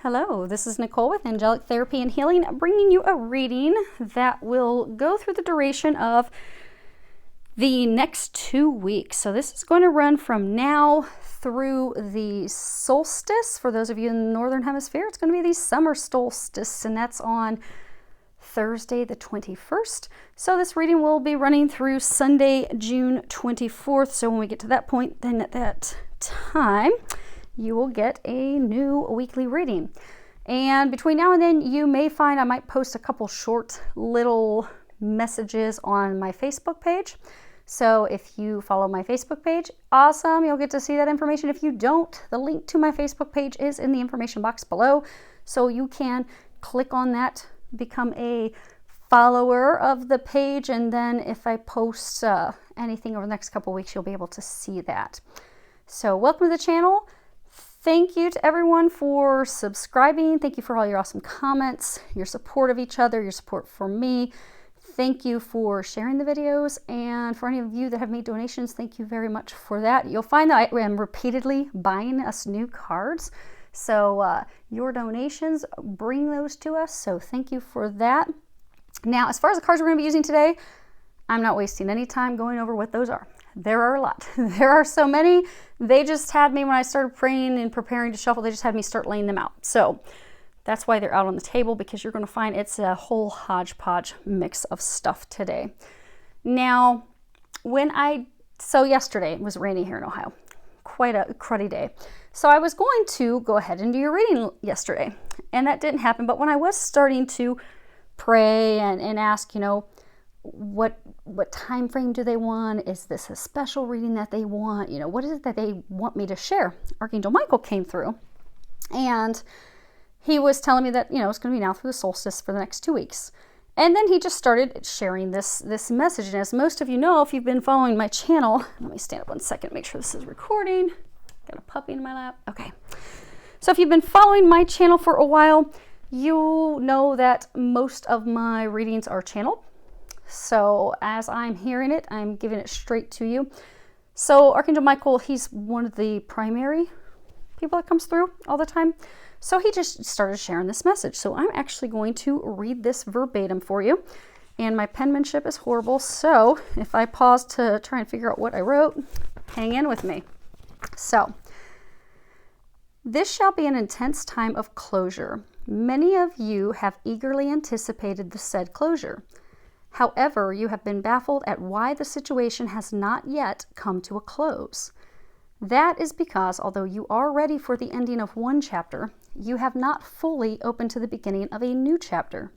Hello, this is Nicole with Angelic Therapy and Healing, bringing you a reading that will go through the duration of the next 2 weeks. So this is going to run from now through the solstice. For those of you in the Northern Hemisphere, it's going to be the summer solstice, and that's on Thursday the 21st. So this reading will be running through Sunday, June 24th. So when we get to that point, then at that time, you will get a new weekly reading. And between now and then, you may find I might post a couple short little messages on my Facebook page. So if you follow my Facebook page, awesome, you'll get to see that information. If you don't, the link to my Facebook page is in the information box below. So you can click on that, become a follower of the page, and then if I post anything over the next couple weeks, you'll be able to see that. So welcome to the channel. Thank you to everyone for subscribing. Thank you for all your awesome comments, your support of each other, your support for me. Thank you for sharing the videos, and for any of you that have made donations, thank you very much for that. You'll find that I am repeatedly buying us new cards, so your donations bring those to us, so thank you for that. Now, as far as the cards we're going to be using today, I'm not wasting any time going over what those are. There are a lot. There are so many. They just had me, when I started praying and preparing to shuffle, they just had me start laying them out. So that's why they're out on the table, because you're going to find it's a whole hodgepodge mix of stuff today. Now, so yesterday it was rainy here in Ohio. Quite a cruddy day. So I was going to go ahead and do your reading yesterday, and that didn't happen. But when I was starting to pray and ask, what time frame do they want? Is this a special reading that they want? What is it that they want me to share? Archangel Michael came through, and he was telling me that, it's going to be now through the solstice for the next 2 weeks. And then he just started sharing this message. And as most of you know, if you've been following my channel, let me stand up 1 second, make sure this is recording. Got a puppy in my lap. Okay. So if you've been following my channel for a while, you know that most of my readings are channeled. So as I'm hearing it, I'm giving it straight to you. So Archangel Michael, he's one of the primary people that comes through all the time. So he just started sharing this message. So I'm actually going to read this verbatim for you. And my penmanship is horrible, so if I pause to try and figure out what I wrote, hang in with me. So, this shall be an intense time of closure. Many of you have eagerly anticipated the said closure. However, you have been baffled at why the situation has not yet come to a close. That is because, although you are ready for the ending of one chapter, you have not fully opened to the beginning of a new chapter.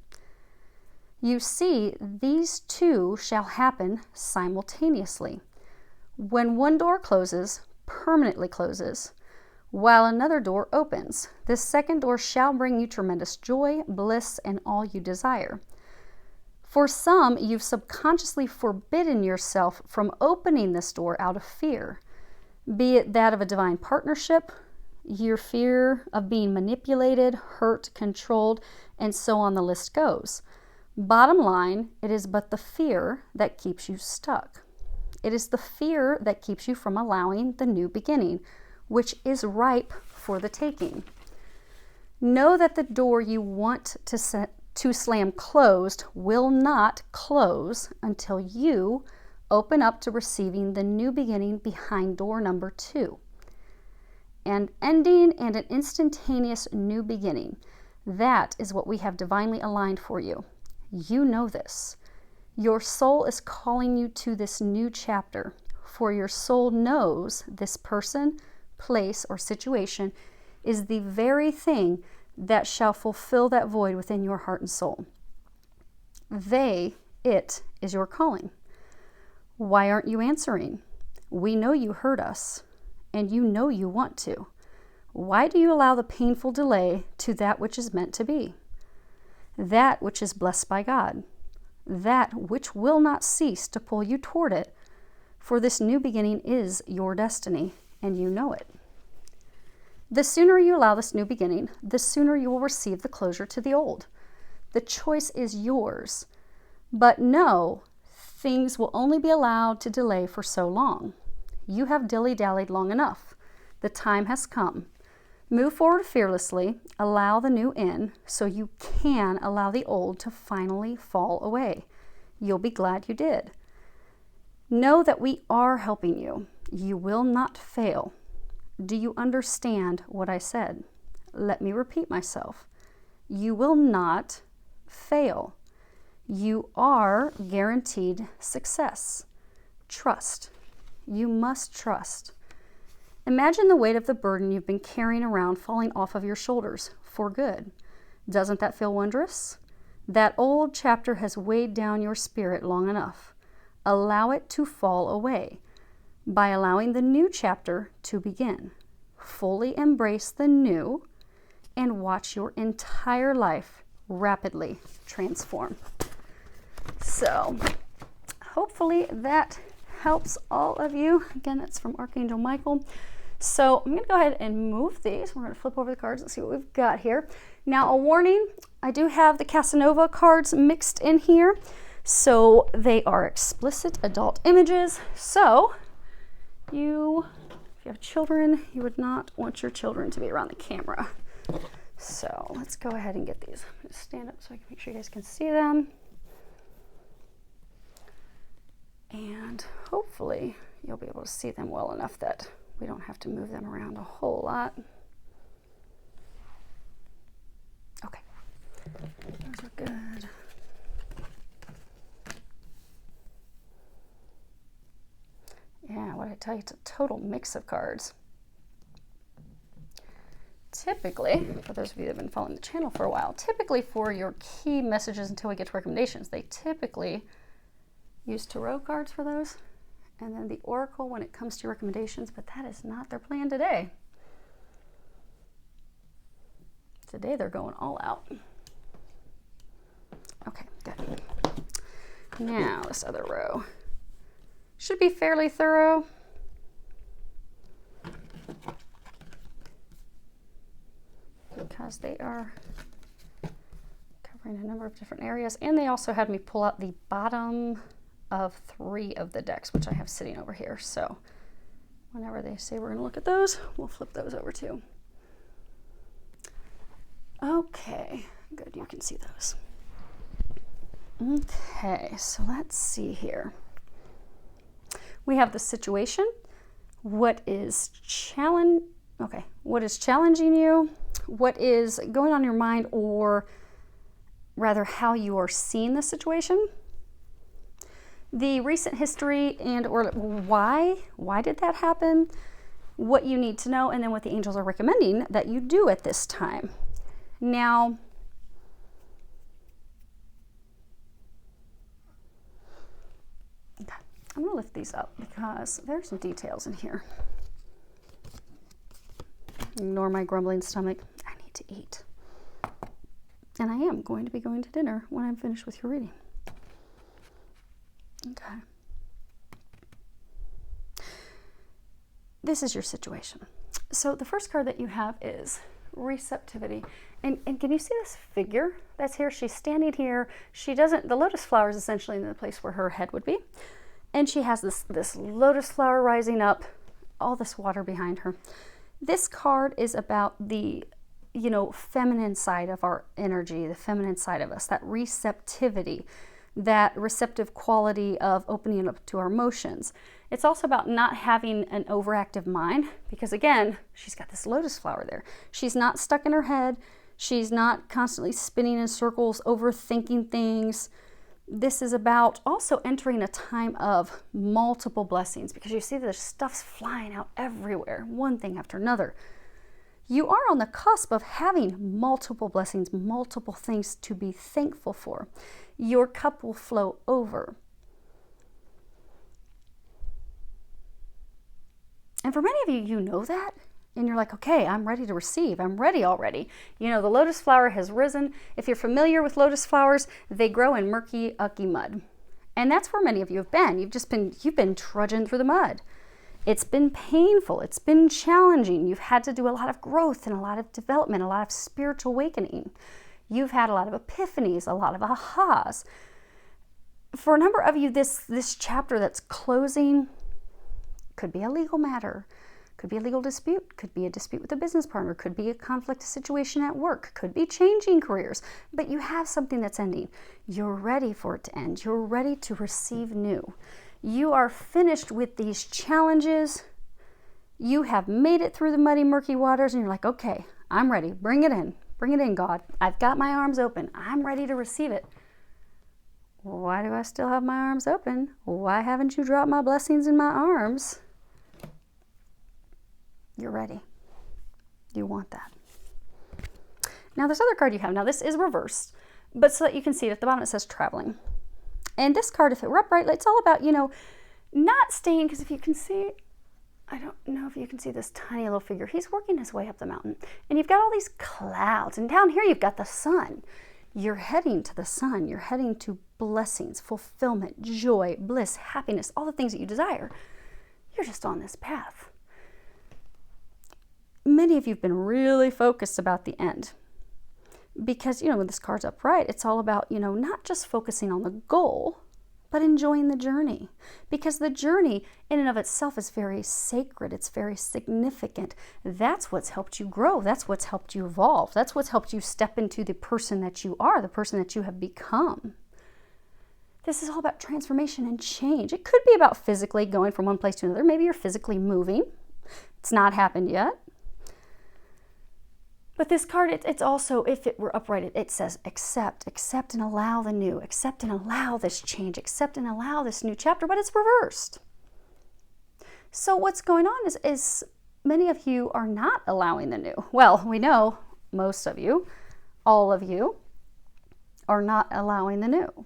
You see, these two shall happen simultaneously. When one door closes, permanently closes, while another door opens, this second door shall bring you tremendous joy, bliss, and all you desire. For some, you've subconsciously forbidden yourself from opening this door out of fear, be it that of a divine partnership, your fear of being manipulated, hurt, controlled, and so on the list goes. Bottom line, it is but the fear that keeps you stuck. It is the fear that keeps you from allowing the new beginning, which is ripe for the taking. Know that the door you want to slam closed will not close until you open up to receiving the new beginning behind door number 2. An ending and an instantaneous new beginning. That is what we have divinely aligned for you. You know this. Your soul is calling you to this new chapter, for your soul knows this person, place, or situation is the very thing that shall fulfill that void within your heart and soul. It is your calling. Why aren't you answering? We know you heard us, and you know you want to. Why do you allow the painful delay to that which is meant to be? That which is blessed by God, that which will not cease to pull you toward it, for this new beginning is your destiny, and you know it. The sooner you allow this new beginning, the sooner you will receive the closure to the old. The choice is yours, but know things will only be allowed to delay for so long. You have dilly-dallied long enough. The time has come. Move forward fearlessly, allow the new in, so you can allow the old to finally fall away. You'll be glad you did. Know that we are helping you. You will not fail. Do you understand what I said? Let me repeat myself. You will not fail. You are guaranteed success. Trust. You must trust. Imagine the weight of the burden you've been carrying around falling off of your shoulders for good. Doesn't that feel wondrous? That old chapter has weighed down your spirit long enough. Allow it to fall away by allowing the new chapter to begin. Fully embrace the new and watch your entire life rapidly transform. So, hopefully that helps all of you. Again, that's from Archangel Michael. So I'm going to go ahead and move these. We're going to flip over the cards and see what we've got here. Now, a warning, I do have the Casanova cards mixed in here. So they are explicit adult images. So if you have children, you would not want your children to be around the camera. So let's go ahead and get these. I'm going to stand up so I can make sure you guys can see them. And hopefully you'll be able to see them well enough that we don't have to move them around a whole lot. Okay, those are good. Yeah, what did I tell you? It's a total mix of cards. Typically, for those of you that have been following the channel for a while, typically for your key messages until we get to recommendations, they typically use tarot cards for those. And then the oracle when it comes to recommendations, but that is not their plan today. Today they're going all out. Okay, good. Now this other row should be fairly thorough. Because they are covering a number of different areas. And they also had me pull out the bottom of 3 of the decks, which I have sitting over here. So whenever they say we're going to look at those, we'll flip those over too. Okay, good, you can see those. Okay, so let's see here. We have the situation. What is challenging you? What is going on in your mind, or rather how you are seeing the situation? The recent history and or why did that happen? What you need to know, and then what the angels are recommending that you do at this time. Now, okay, I'm going to lift these up because there's some details in here. Ignore my grumbling stomach. I need to eat. And I am going to be going to dinner when I'm finished with your reading. Okay. This is your situation. So the first card that you have is receptivity. And can you see this figure that's here? She's standing here. The lotus flower is essentially in the place where her head would be. And she has this lotus flower rising up, all this water behind her. This card is about the, feminine side of our energy, the feminine side of us, that receptivity, that receptive quality of opening up to our emotions. It's also about not having an overactive mind, because again, she's got this lotus flower there. She's not stuck in her head. She's not constantly spinning in circles, overthinking things. This is about also entering a time of multiple blessings, because you see there's stuff's flying out everywhere, one thing after another. You are on the cusp of having multiple blessings, multiple things to be thankful for. Your cup will flow over. And for many of you, you know that. And you're like, okay, I'm ready to receive. I'm ready already. The lotus flower has risen. If you're familiar with lotus flowers, they grow in murky, ucky mud. And that's where many of you have been. You've been trudging through the mud. It's been painful. It's been challenging. You've had to do a lot of growth and a lot of development, a lot of spiritual awakening. You've had a lot of epiphanies, a lot of ahas. For a number of you, this chapter that's closing could be a legal matter, Could be a legal dispute, could be a dispute with a business partner, could be a conflict situation at work, could be changing careers, but you have something that's ending. You're ready for it to end. You're ready to receive new. You are finished with these challenges. You have made it through the muddy, murky waters, and you're like, okay, I'm ready. Bring it in. Bring it in, God. I've got my arms open. I'm ready to receive it. Why do I still have my arms open? Why haven't you dropped my blessings in my arms? You're ready. You want that. Now, this other card you have, now this is reversed, but so that you can see it at the bottom, it says traveling. And this card, if it were upright, it's all about, not staying, because if you can see, I don't know if you can see this tiny little figure. He's working his way up the mountain. And you've got all these clouds. And down here you've got the sun. You're heading to the sun. You're heading to blessings, fulfillment, joy, bliss, happiness, all the things that you desire. You're just on this path. Many of you have been really focused about the end. Because, when this card's upright, it's all about, not just focusing on the goal, but enjoying the journey. Because the journey in and of itself is very sacred. It's very significant. That's what's helped you grow. That's what's helped you evolve. That's what's helped you step into the person that you are, the person that you have become. This is all about transformation and change. It could be about physically going from one place to another. Maybe you're physically moving. It's not happened yet. But this card, it's also, if it were upright, it says accept and allow the new, accept and allow this change, accept and allow this new chapter, but it's reversed. So what's going on is many of you are not allowing the new. Well, we know most of you, all of you, are not allowing the new,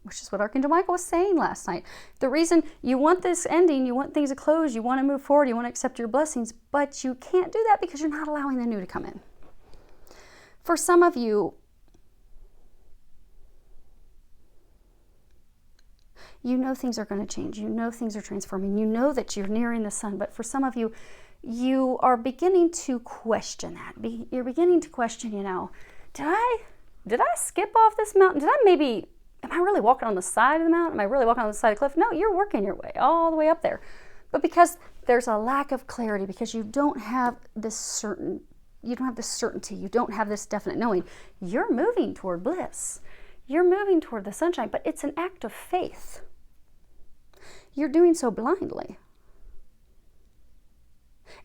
which is what Archangel Michael was saying last night. The reason you want this ending, you want things to close, you want to move forward, you want to accept your blessings, but you can't do that because you're not allowing the new to come in. For some of you, things are going to change. Things are transforming. That you're nearing the sun. But for some of you, you are beginning to question that. You're beginning to question, did I skip off this mountain? Am I really walking on the side of the mountain? Am I really walking on the side of the cliff? No, you're working your way all the way up there. But because there's a lack of clarity, because you don't have this certainty, you don't have this definite knowing, you're moving toward bliss. You're moving toward the sunshine, but it's an act of faith. You're doing so blindly.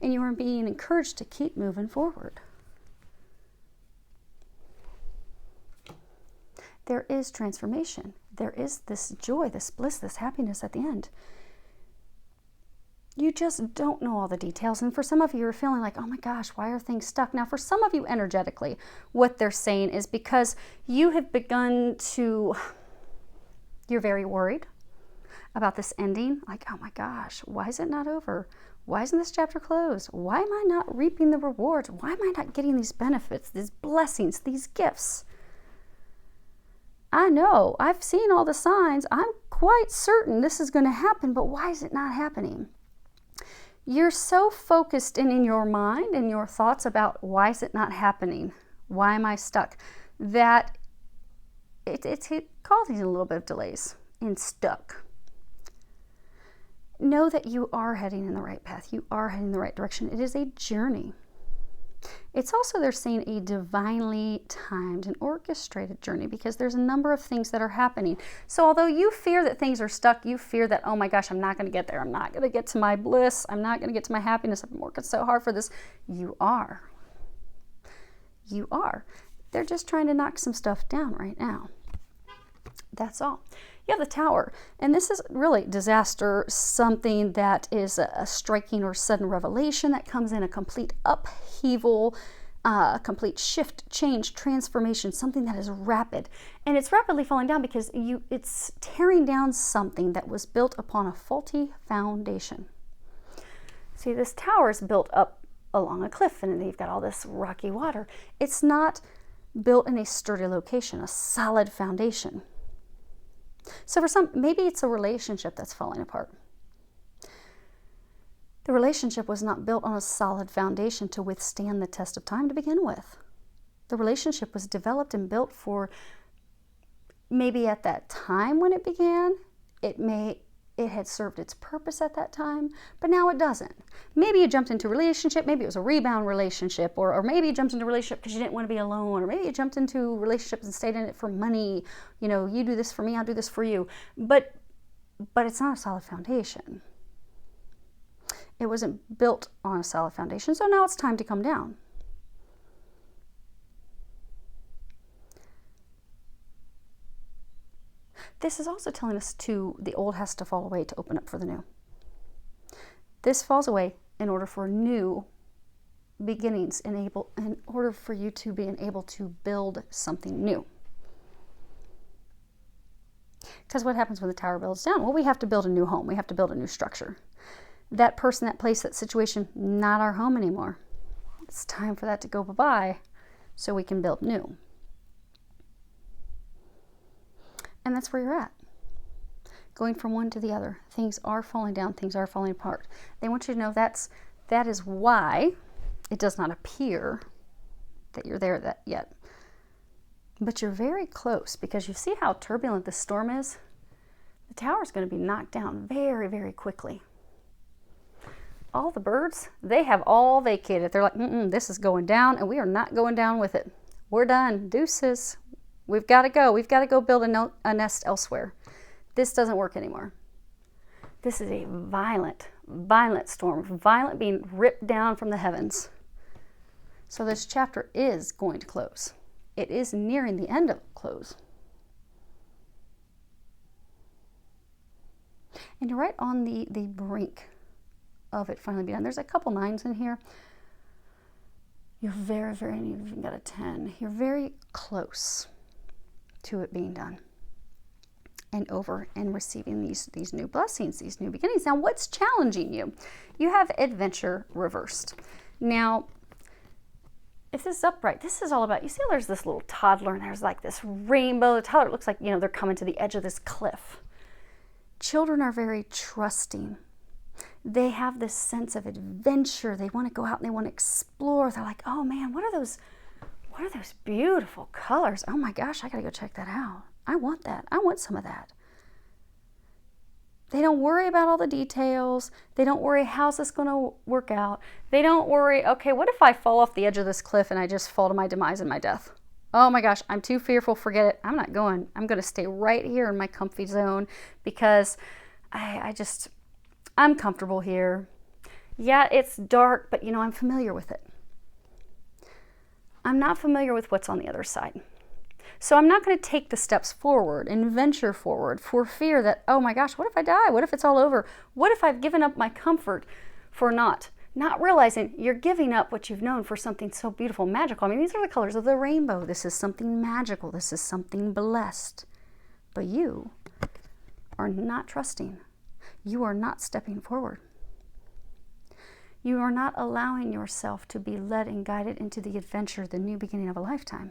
And you are being encouraged to keep moving forward. There is transformation. There is this joy, this bliss, this happiness at the end. You just don't know all the details. And for some of you, you're feeling like, oh my gosh, why are things stuck? Now, for some of you energetically, what they're saying is because you have begun to, you're very worried about this ending. Like, oh my gosh, why is it not over? Why isn't this chapter closed? Why am I not reaping the rewards? Why am I not getting these benefits, these blessings, these gifts? I know, I've seen all the signs. I'm quite certain this is going to happen, but why is it not happening? You're so focused in your mind and your thoughts about why is it not happening? Why am I stuck? That it causes a little bit of delays and stuck. Know that you are heading in the right path. You are heading in the right direction. It is a journey. It's also, they're saying, a divinely timed and orchestrated journey because there's a number of things that are happening. So although you fear that things are stuck, you fear that, oh my gosh, I'm not going to get there. I'm not going to get to my bliss. I'm not going to get to my happiness. I've been working so hard for this. You are. You are. They're just trying to knock some stuff down right now. That's all. You have the Tower, and this is really disaster, something that is a striking or sudden revelation that comes in, a complete upheaval, complete shift, change, transformation, something that is rapid. And it's rapidly falling down because it's tearing down something that was built upon a faulty foundation. See, this tower is built up along a cliff, and you've got all this rocky water. It's not built in a sturdy location, a solid foundation. So for some, maybe it's a relationship that's falling apart. The relationship was not built on a solid foundation to withstand the test of time to begin with. The relationship was developed and built for maybe at that time when it began, it may it had served its purpose at that time, but now it doesn't. Maybe you jumped into a relationship, maybe it was a rebound relationship, or maybe you jumped into a relationship because you didn't want to be alone, or maybe you jumped into relationships and stayed in it for money. You know, you do this for me, I'll do this for you. But it's not a solid foundation. It wasn't built on a solid foundation, so now it's time to come down. This is also telling us the old has to fall away to open up for the new. This falls away in order for new beginnings, in order for you to be able to build something new. Because what happens when the tower builds down? Well, we have to build a new home. We have to build a new structure. That person, that place, that situation, not our home anymore. It's time for that to go bye-bye so we can build new. And that's where you're at. Going from one to the other. Things are falling down. Things are falling apart. They want you to know that is why it does not appear that you're there yet. But you're very close, because you see how turbulent the storm is? The tower is going to be knocked down very, very quickly. All the birds, they have all vacated. They're like, this is going down, and we are not going down with it. We're done. Deuces. We've got to go. We've got to go build a nest elsewhere. This doesn't work anymore. This is a violent, violent storm. Violent being ripped down from the heavens. So this chapter is going to close. It is nearing the end of close. And you're right on the brink of it finally being done. There's a couple 9s in here. You're very, very, you've even got a 10. You're very close to it being done and over and receiving these new blessings, these new beginnings. Now, what's challenging you? You have adventure reversed. Now, if this is upright, this is all about, you see there's this little toddler and there's like this rainbow. The toddler looks like, they're coming to the edge of this cliff. Children are very trusting. They have this sense of adventure. They want to go out and they want to explore. They're like, oh man, what are those beautiful colors? Oh my gosh, I gotta go check that out. I want that. I want some of that. They don't worry about all the details. They don't worry, how's this going to work out? They don't worry, okay, what if I fall off the edge of this cliff and I just fall to my demise and my death? Oh my gosh, I'm too fearful, forget it. I'm not going. I'm going to stay right here in my comfy zone because I'm comfortable here. Yeah, it's dark, but I'm familiar with it. I'm not familiar with what's on the other side. So I'm not going to take the steps forward and venture forward for fear that, oh my gosh, what if I die? What if it's all over? What if I've given up my comfort for not realizing you're giving up what you've known for something so beautiful, magical. I mean, these are the colors of the rainbow. This is something magical. This is something blessed. But you are not trusting. You are not stepping forward. You are not allowing yourself to be led and guided into the adventure, the new beginning of a lifetime.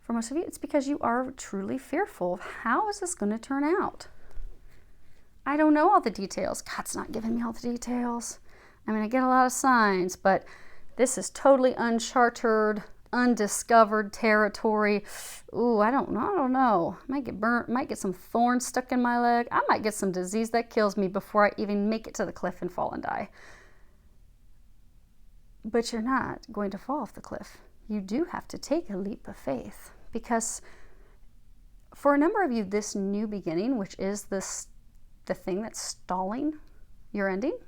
For most of you, it's because you are truly fearful of how is this going to turn out? I don't know all the details. God's not giving me all the details. I mean, I get a lot of signs, but this is totally uncharted, undiscovered territory. Ooh, I don't know. Might get burnt, might get some thorns stuck in my leg. I might get some disease that kills me before I even make it to the cliff and fall and die. But you're not going to fall off the cliff. You do have to take a leap of faith. Because for a number of you, this new beginning, which is the thing that's stalling your ending,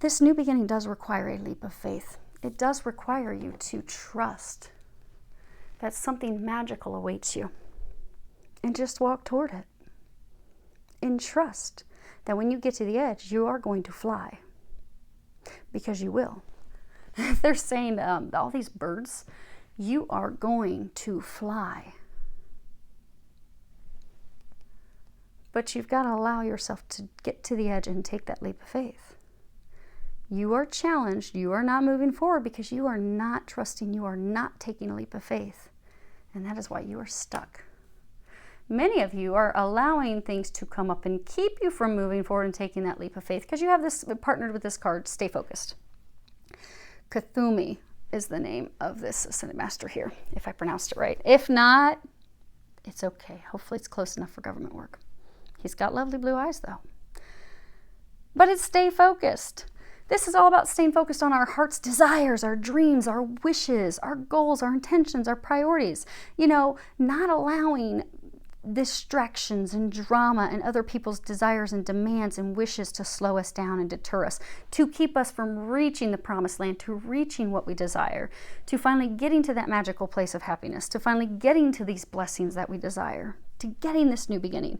this new beginning does require a leap of faith. It does require you to trust that something magical awaits you. And just walk toward it. And trust that when you get to the edge, you are going to fly. Because you will. They're saying all these birds, you are going to fly. But you've got to allow yourself to get to the edge and take that leap of faith. You are challenged. You are not moving forward because you are not trusting. You are not taking a leap of faith. And that is why you are stuck. Many of you are allowing things to come up and keep you from moving forward and taking that leap of faith because you have this partnered with this card, stay focused. Kathumi is the name of this Ascended Master here, if I pronounced it right. If not, It's okay. Hopefully it's close enough for government work. He's got lovely blue eyes, though. But it's stay focused. This is all about staying focused on our heart's desires, our dreams, our wishes, our goals, our intentions, our priorities. Not allowing distractions and drama and other people's desires and demands and wishes to slow us down and deter us, to keep us from reaching the promised land, to reaching what we desire, to finally getting to that magical place of happiness, to finally getting to these blessings that we desire, to getting this new beginning.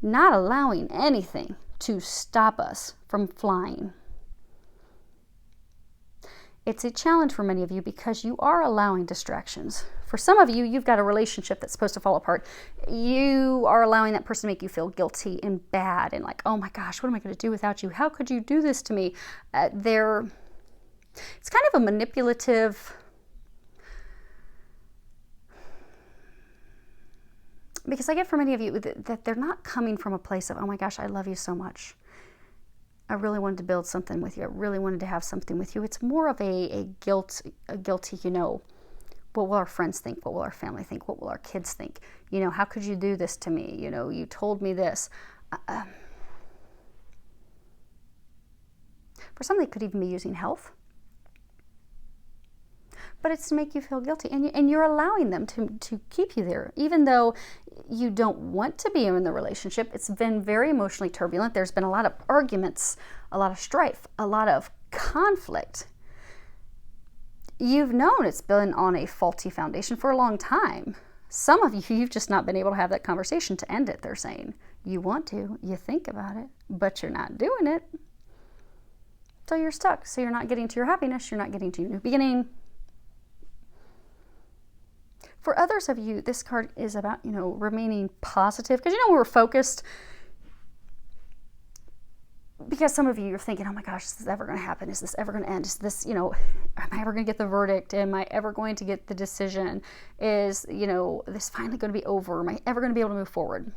Not allowing anything to stop us from flying. It's a challenge for many of you because you are allowing distractions. For some of you, you've got a relationship that's supposed to fall apart. You are allowing that person to make you feel guilty and bad and like, oh my gosh, what am I going to do without you? How could you do this to me? It's kind of a manipulative, because I get from many of you that they're not coming from a place of, oh my gosh, I love you so much. I really wanted to build something with you. I really wanted to have something with you. It's more of a guilty, what will our friends think? What will our family think? What will our kids think? How could you do this to me? You told me this. For some, they could even be using health. But it's to make you feel guilty. And you're allowing them to keep you there. Even though you don't want to be in the relationship, it's been very emotionally turbulent. There's been a lot of arguments, a lot of strife, a lot of conflict. You've known it's been on a faulty foundation for a long time. Some of you've just not been able to have that conversation to end it, they're saying. You want to, you think about it, but you're not doing it. So you're stuck. So you're not getting to your happiness, you're not getting to your new beginning. For others of you, this card is about, remaining positive. Because, we're focused. Because some of you are thinking, oh my gosh, is this ever going to happen? Is this ever going to end? Is this, am I ever going to get the verdict? Am I ever going to get the decision? Is, this finally going to be over? Am I ever going to be able to move forward?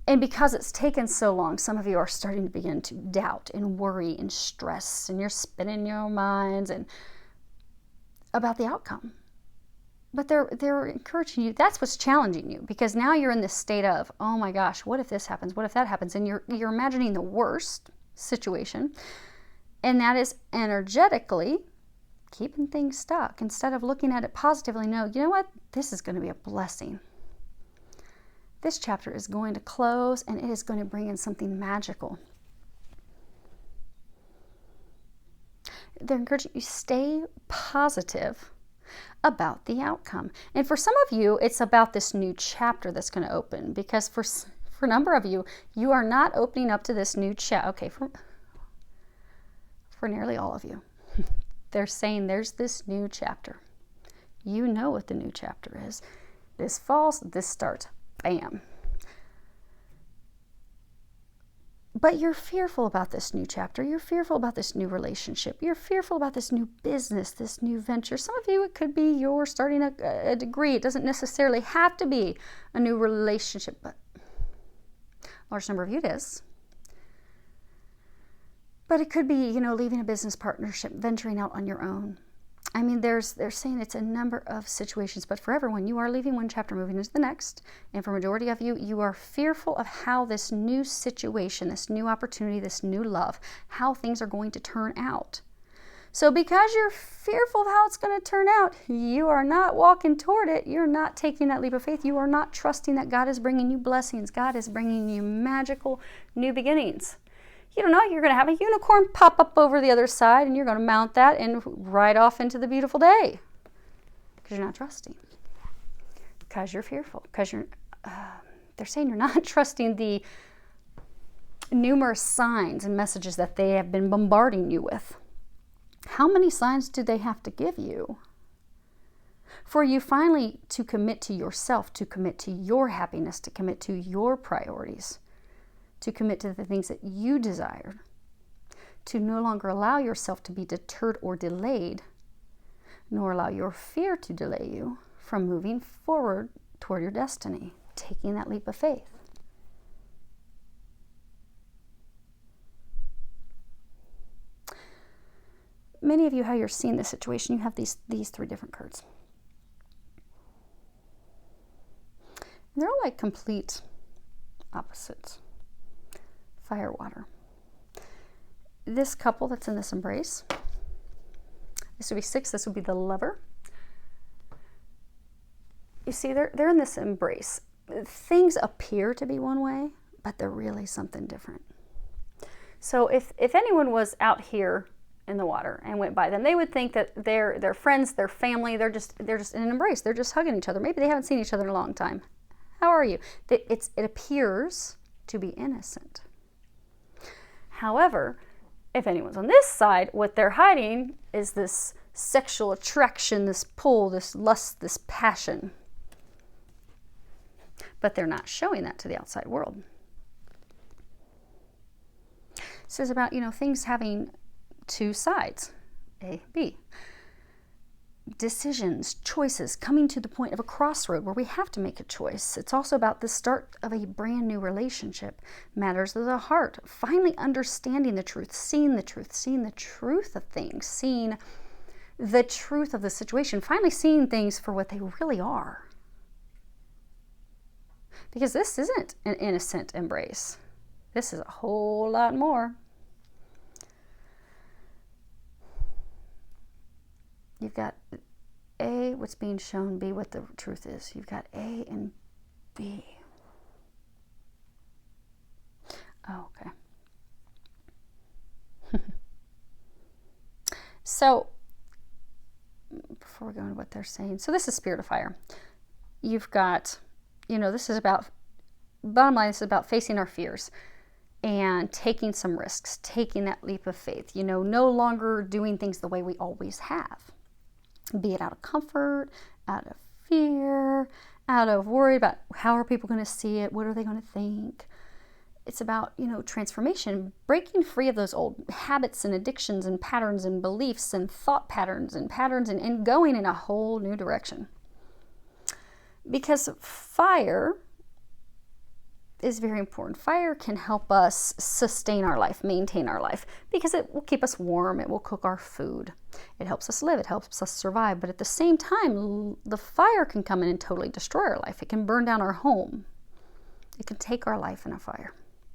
And because it's taken so long, some of you are starting to begin to doubt and worry and stress. And you're spinning your minds and about the outcome. But they're encouraging you. That's what's challenging you, because now you're in this state of, oh my gosh, what if this happens? What if that happens? And you're imagining the worst situation. And that is energetically keeping things stuck. Instead of looking at it positively, no, you know what? This is going to be a blessing. This chapter is going to close and it is going to bring in something magical. They're encouraging you, stay positive about the outcome. And for some of you, it's about this new chapter that's going to open, because for a number of you, you are not opening up to this new chapter. Okay, for nearly all of you, they're saying there's this new chapter. You know what the new chapter is. This falls, this starts, bam. But you're fearful about this new chapter. You're fearful about this new relationship. You're fearful about this new business, this new venture. Some of you, it could be you're starting a degree. It doesn't necessarily have to be a new relationship, but a large number of you it is. But it could be, leaving a business partnership, venturing out on your own. I mean, they're saying it's a number of situations, but for everyone, you are leaving one chapter, moving into the next. And for majority of you, you are fearful of how this new situation, this new opportunity, this new love, how things are going to turn out. So because you're fearful of how it's going to turn out, you are not walking toward it. You're not taking that leap of faith. You are not trusting that God is bringing you blessings. God is bringing you magical new beginnings. You don't know, you're going to have a unicorn pop up over the other side and you're going to mount that and ride off into the beautiful day. Because you're not trusting. Because you're fearful. Because they're saying you're not trusting the numerous signs and messages that they have been bombarding you with. How many signs do they have to give you for you finally to commit to yourself, to commit to your happiness, to commit to your priorities? To commit to the things that you desire, to no longer allow yourself to be deterred or delayed, nor allow your fear to delay you from moving forward toward your destiny, taking that leap of faith. Many of you, how you're seeing this situation, you have these three different cards. They're all like complete opposites. Fire, water. This couple that's in this embrace, this would be 6, this would be the lover. You see, they're in this embrace. Things appear to be one way, but they're really something different. So if anyone was out here in the water and went by them, they would think that they're friends, they're family, they're just in an embrace, they're just hugging each other. Maybe they haven't seen each other in a long time. How are you? It appears to be innocent. However, if anyone's on this side, what they're hiding is this sexual attraction, this pull, this lust, this passion. But they're not showing that to the outside world. So it's about, things having two sides, A, B. Decisions, choices, coming to the point of a crossroad where we have to make a choice. It's also about the start of a brand new relationship. Matters of the heart, finally understanding the truth, seeing the truth of things, seeing the truth of the situation, finally seeing things for what they really are. Because this isn't an innocent embrace. This is a whole lot more. You've got A, what's being shown, B, what the truth is. You've got A and B. Oh, okay. So, before we go into what they're saying, so this is Spirit of Fire. You've got, this is about, bottom line, this is about facing our fears and taking some risks, taking that leap of faith, no longer doing things the way we always have. Be it out of comfort, out of fear, out of worry about how are people going to see it, what are they going to think. It's about, transformation, breaking free of those old habits and addictions and patterns and beliefs and thought patterns and going in a whole new direction. Because fire is very important. Fire can help us sustain our life, maintain our life, because it will keep us warm, it will cook our food. It helps us live, it helps us survive, but at the same time, the fire can come in and totally destroy our life. It can burn down our home. It can take our life in a fire.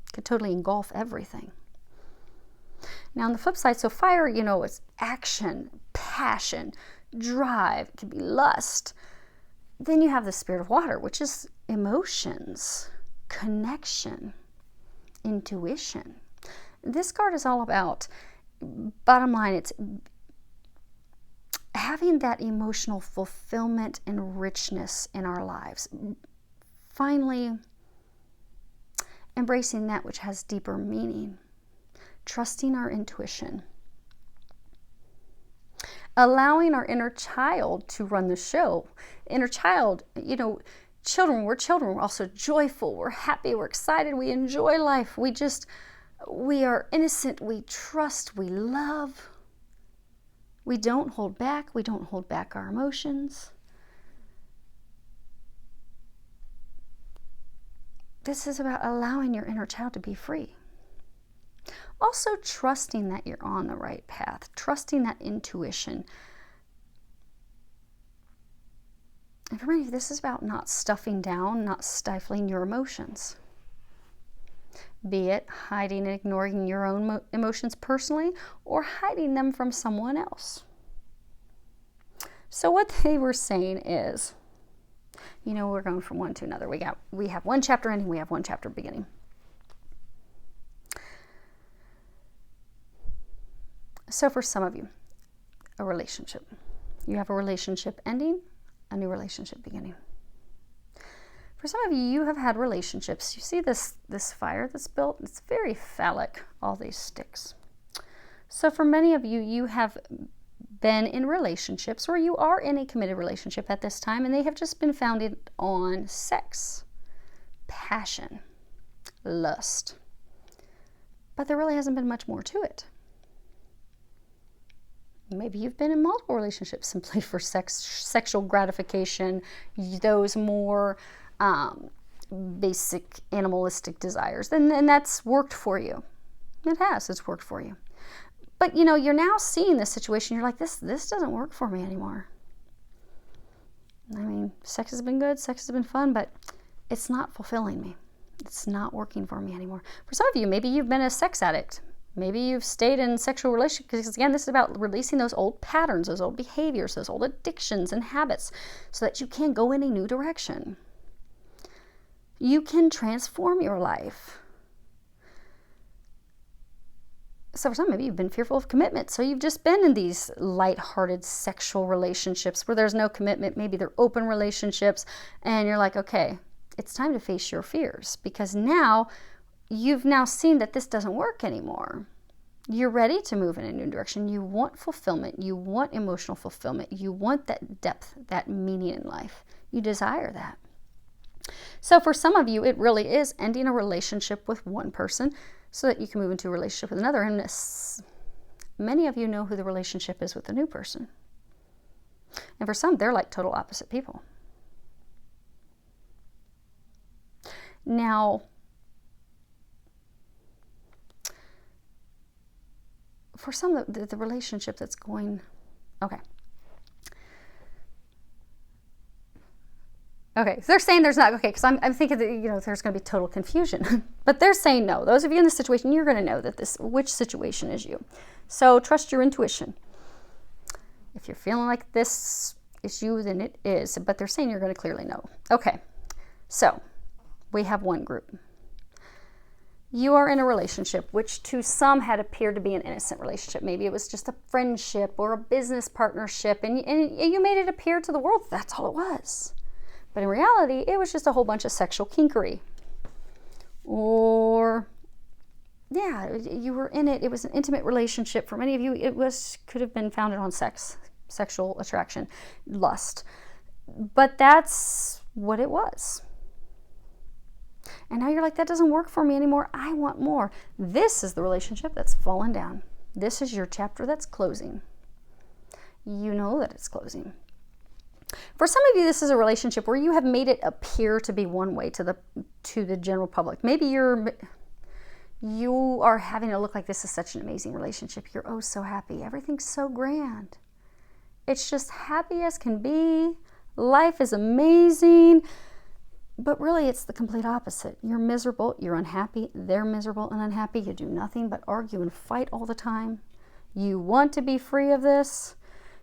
It can totally engulf everything. Now on the flip side, so fire, it's action, passion, drive, it can be lust. Then you have the Spirit of Water, which is emotions, connection, intuition. This card is all about, bottom line, it's having that emotional fulfillment and richness in our lives. Finally, embracing that which has deeper meaning. Trusting our intuition. Allowing our inner child to run the show. Inner child, children, we're also joyful, we're happy, we're excited, we enjoy life. We are innocent, we trust, we love. We don't hold back our emotions. This is about allowing your inner child to be free. Also trusting that you're on the right path, trusting that intuition. And for many, this is about not stuffing down, not stifling your emotions. Be it hiding and ignoring your own emotions personally or hiding them from someone else. So what they were saying is, we're going from one to another. We have one chapter ending, we have one chapter beginning. So for some of you, a relationship. You have a relationship ending, a new relationship beginning. For some of you, you have had relationships. You see this fire that's built? It's very phallic, all these sticks. So for many of you, you have been in relationships or you are in a committed relationship at this time and they have just been founded on sex, passion, lust. But there really hasn't been much more to it. Maybe you've been in multiple relationships simply for sexual gratification, those more basic animalistic desires. And that's worked for you. It's worked for you. But you're now seeing this situation, you're like, this doesn't work for me anymore. I mean, sex has been good, sex has been fun, but it's not fulfilling me. It's not working for me anymore. For some of you, maybe you've been a sex addict. Maybe you've stayed in sexual relationships, because again, this is about releasing those old patterns, those old behaviors, those old addictions and habits, so that you can go in a new direction. You can transform your life. So for some, maybe you've been fearful of commitment. So you've just been in these lighthearted sexual relationships where there's no commitment. Maybe they're open relationships, and you're like, okay, it's time to face your fears, because now you've now seen that this doesn't work anymore. You're ready to move in a new direction. You want fulfillment. You want emotional fulfillment. You want that depth, that meaning in life. You desire that. So for some of you, it really is ending a relationship with one person so that you can move into a relationship with another. And many of you know who the relationship is with the new person. And for some, they're like total opposite people. Now, for some, the relationship that's going, okay, so they're saying there's not, okay, because I'm thinking that, there's going to be total confusion. But they're saying no. Those of you in this situation, you're going to know that which situation is you. So trust your intuition. If you're feeling like this is you, then it is. But they're saying you're going to clearly know. Okay, so we have one group. You are in a relationship which to some had appeared to be an innocent relationship. Maybe it was just a friendship or a business partnership, and you made it appear to the world that's all it was. But in reality, it was just a whole bunch of sexual kinkery. Or, yeah, you were in it. It was an intimate relationship. For many of you, could have been founded on sex, sexual attraction, lust. But that's what it was. And now you're like, that doesn't work for me anymore. I want more. This is the relationship that's fallen down. This is your chapter that's closing. You know that it's closing. For some of you, this is a relationship where you have made it appear to be one way to the general public. Maybe you are having it look like this is such an amazing relationship. You're oh so happy. Everything's so grand. It's just happy as can be. Life is amazing. But really, it's the complete opposite. You're miserable. You're unhappy. They're miserable and unhappy. You do nothing but argue and fight all the time. You want to be free of this.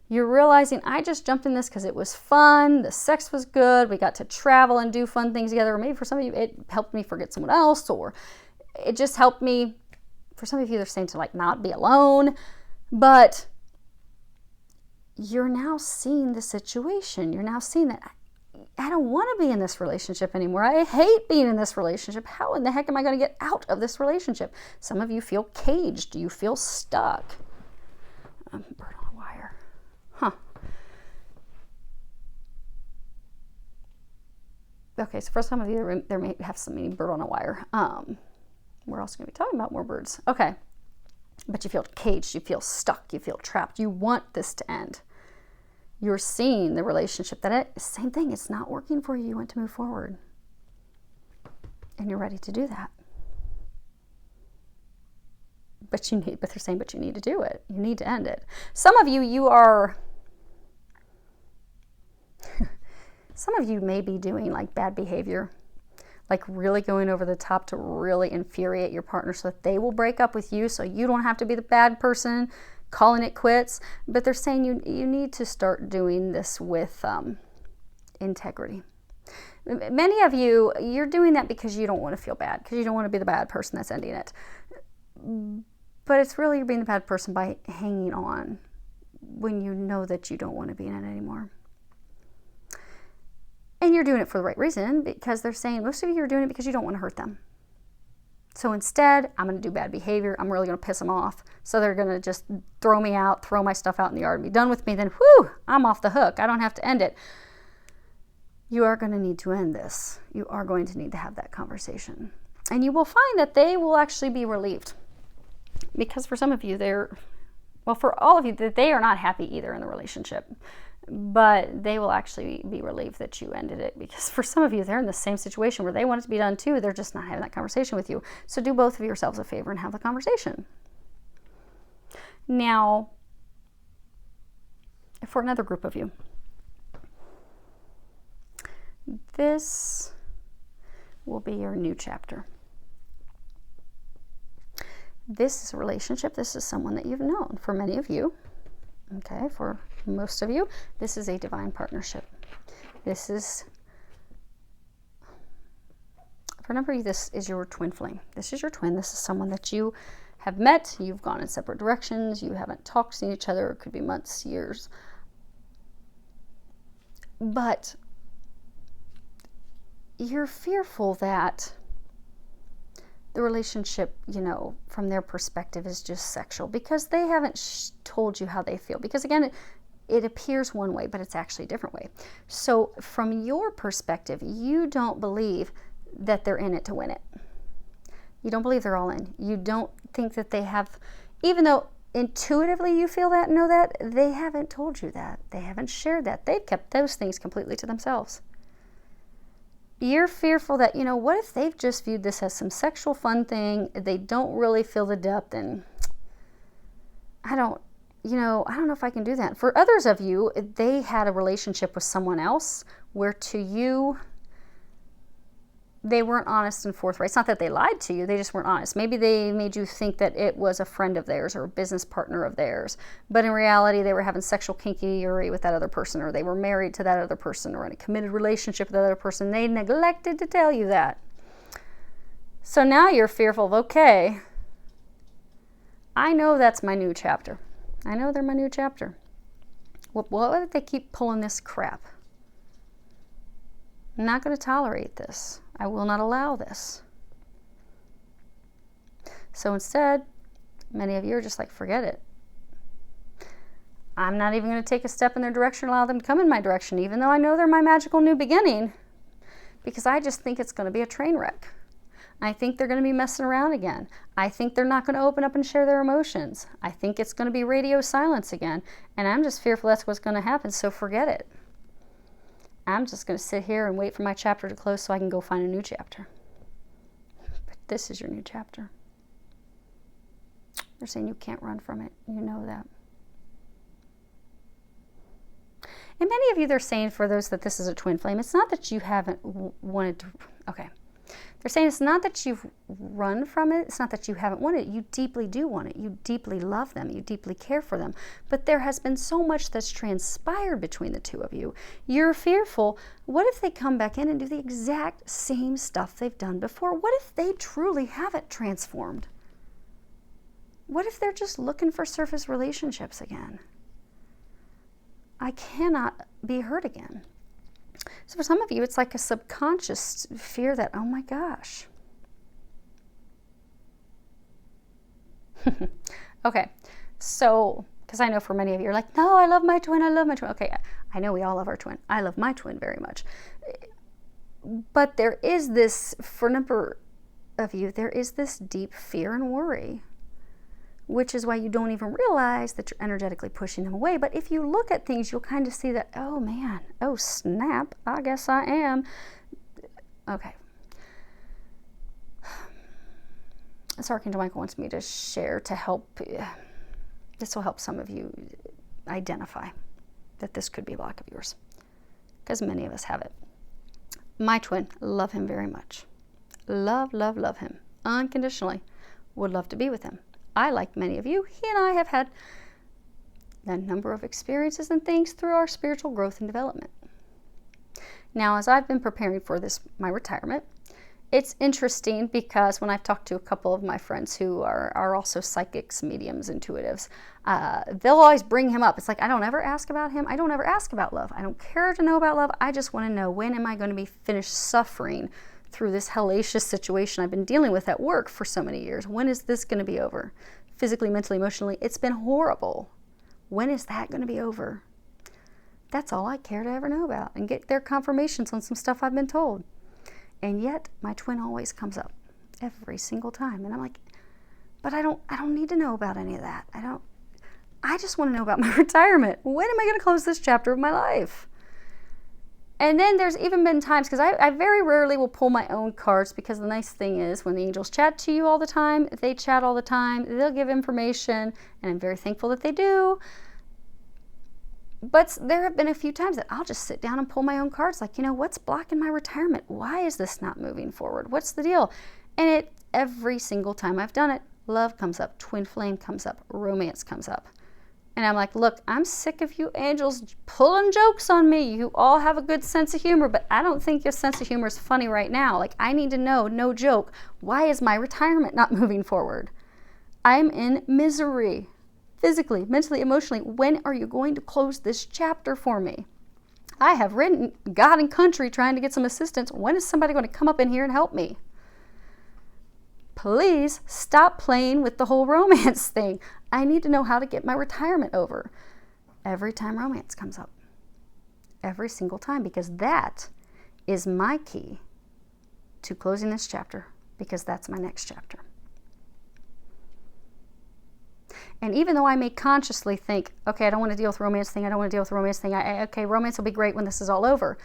You're realizing, I just jumped in this because it was fun. The sex was good. We got to travel and do fun things together. Or maybe for some of you, it helped me forget someone else. Or it just helped me. For some of you, they're saying to not be alone. But you're now seeing the situation. You're now seeing that I don't want to be in this relationship anymore. I hate being in this relationship. How in the heck am I going to get out of this relationship? Some of you feel caged. You feel stuck. Bird on a wire. Huh. Okay, so for some of you, there may have some meaning bird on a wire. We're also going to be talking about more birds. Okay. But you feel caged. You feel stuck. You feel trapped. You want this to end. You're seeing the relationship same thing, it's not working for you. You want to move forward. And you're ready to do that. But they're saying, but you need to do it. You need to end it. Some of you are, some of you may be doing bad behavior, really going over the top to really infuriate your partner so that they will break up with you so you don't have to be the bad person, calling it quits. But they're saying you need to start doing this with integrity. Many of you, you're doing that because you don't want to feel bad, because you don't want to be the bad person that's ending it. But it's really you're being the bad person by hanging on when you know that you don't want to be in it anymore. And you're doing it for the right reason, because they're saying most of you are doing it because you don't want to hurt them. So instead, I'm going to do bad behavior. I'm really going to piss them off. So they're going to just throw me out, throw my stuff out in the yard, and be done with me. Then, whew, I'm off the hook. I don't have to end it. You are going to need to end this. You are going to need to have that conversation. And you will find that they will actually be relieved. Because for some of you, for all of you, that they are not happy either in the relationship. But they will actually be relieved that you ended it, because for some of you, they're in the same situation where they want it to be done too. They're just not having that conversation with you. So do both of yourselves a favor and have the conversation. Now, for another group of you, this will be your new chapter. This is a relationship. This is someone that you've known. For many of you, okay, for most of you, this is a divine partnership. This is, for a number of you, this is your twin flame. This is your twin. This is someone that you have met. You've gone in separate directions. You haven't talked to each other. It could be months, years. But you're fearful that the relationship, you know, from their perspective is just sexual because they haven't told you how they feel. Because again, it appears one way, but it's actually a different way. So from your perspective, you don't believe that they're in it to win it. You don't believe they're all in. You don't think that they have, even though intuitively you feel that, know that, they haven't told you that. They haven't shared that. They've kept those things completely to themselves. You're fearful that, you know, what if they've just viewed this as some sexual fun thing? They don't really feel the depth, and I don't know if I can do that. For others of you, they had a relationship with someone else where to you, they weren't honest and forthright. It's not that they lied to you, they just weren't honest. Maybe they made you think that it was a friend of theirs or a business partner of theirs, but in reality they were having sexual kinky-ery with that other person, or they were married to that other person, or in a committed relationship with that other person. They neglected to tell you that. So now you're fearful of, okay, I know that's my new chapter. I know they're my new chapter. What if they keep pulling this crap? I'm not going to tolerate this. I will not allow this. So instead, many of you are just like, forget it. I'm not even going to take a step in their direction, allow them to come in my direction, even though I know they're my magical new beginning, because I just think it's going to be a train wreck. I think they're going to be messing around again. I think they're not going to open up and share their emotions. I think it's going to be radio silence again, and I'm just fearful that's what's going to happen, so forget it. I'm just going to sit here and wait for my chapter to close so I can go find a new chapter. But this is your new chapter. They're saying you can't run from it. You know that. And many of you, they're saying, for those that this is a twin flame, it's not that you haven't wanted to, okay. They're saying it's not that you've run from it. It's not that you haven't wanted it. You deeply do want it. You deeply love them. You deeply care for them. But there has been so much that's transpired between the two of you. You're fearful. What if they come back in and do the exact same stuff they've done before? What if they truly haven't transformed? What if they're just looking for surface relationships again? I cannot be hurt again. So for some of you, it's like a subconscious fear that, oh my gosh. Okay, so, because I know for many of you, you're like, no, I love my twin, I love my twin. Okay, I know we all love our twin. I love my twin very much. But there is this, for a number of you, there is this deep fear and worry, which is why you don't even realize that you're energetically pushing them away. But if you look at things, you'll kind of see that, oh man, oh snap, I guess I am. Okay. So Archangel Michael wants me to share to help, this will help some of you identify that this could be a block of yours, because many of us have it. My twin, love him very much. Love, love, love him unconditionally. Would love to be with him. I, like many of you, he and I have had a number of experiences and things through our spiritual growth and development. Now, as I've been preparing for this, my retirement, it's interesting because when I've talked to a couple of my friends who are also psychics, mediums, intuitives, they'll always bring him up. It's like, I don't ever ask about him. I don't ever ask about love. I don't care to know about love. I just want to know, when am I going to be finished suffering through this hellacious situation I've been dealing with at work for so many years? When is this going to be over? Physically, mentally, emotionally, it's been horrible. When is that going to be over? That's all I care to ever know about, and get their confirmations on some stuff I've been told. And yet my twin always comes up every single time, and I'm like, but I don't need to know about any of that. I just want to know about my retirement. When am I going to close this chapter of my life? And then there's even been times, because I very rarely will pull my own cards, because the nice thing is when the angels chat to you all the time, they chat all the time, they'll give information, and I'm very thankful that they do. But there have been a few times that I'll just sit down and pull my own cards, like, what's blocking my retirement? Why is this not moving forward? What's the deal? And every single time I've done it, love comes up, twin flame comes up, romance comes up. And I'm like, look, I'm sick of you angels pulling jokes on me. You all have a good sense of humor, but I don't think your sense of humor is funny right now. Like, I need to know, no joke, why is my retirement not moving forward? I'm in misery. Physically, mentally, emotionally. When are you going to close this chapter for me? I have written God and country trying to get some assistance. When is somebody going to come up in here and help me? Please stop playing with the whole romance thing. I need to know how to get my retirement over. Every time romance comes up. Every single time, because that is my key to closing this chapter, because that's my next chapter. And even though I may consciously think, okay, I don't want to deal with romance thing, okay, romance will be great when this is all over.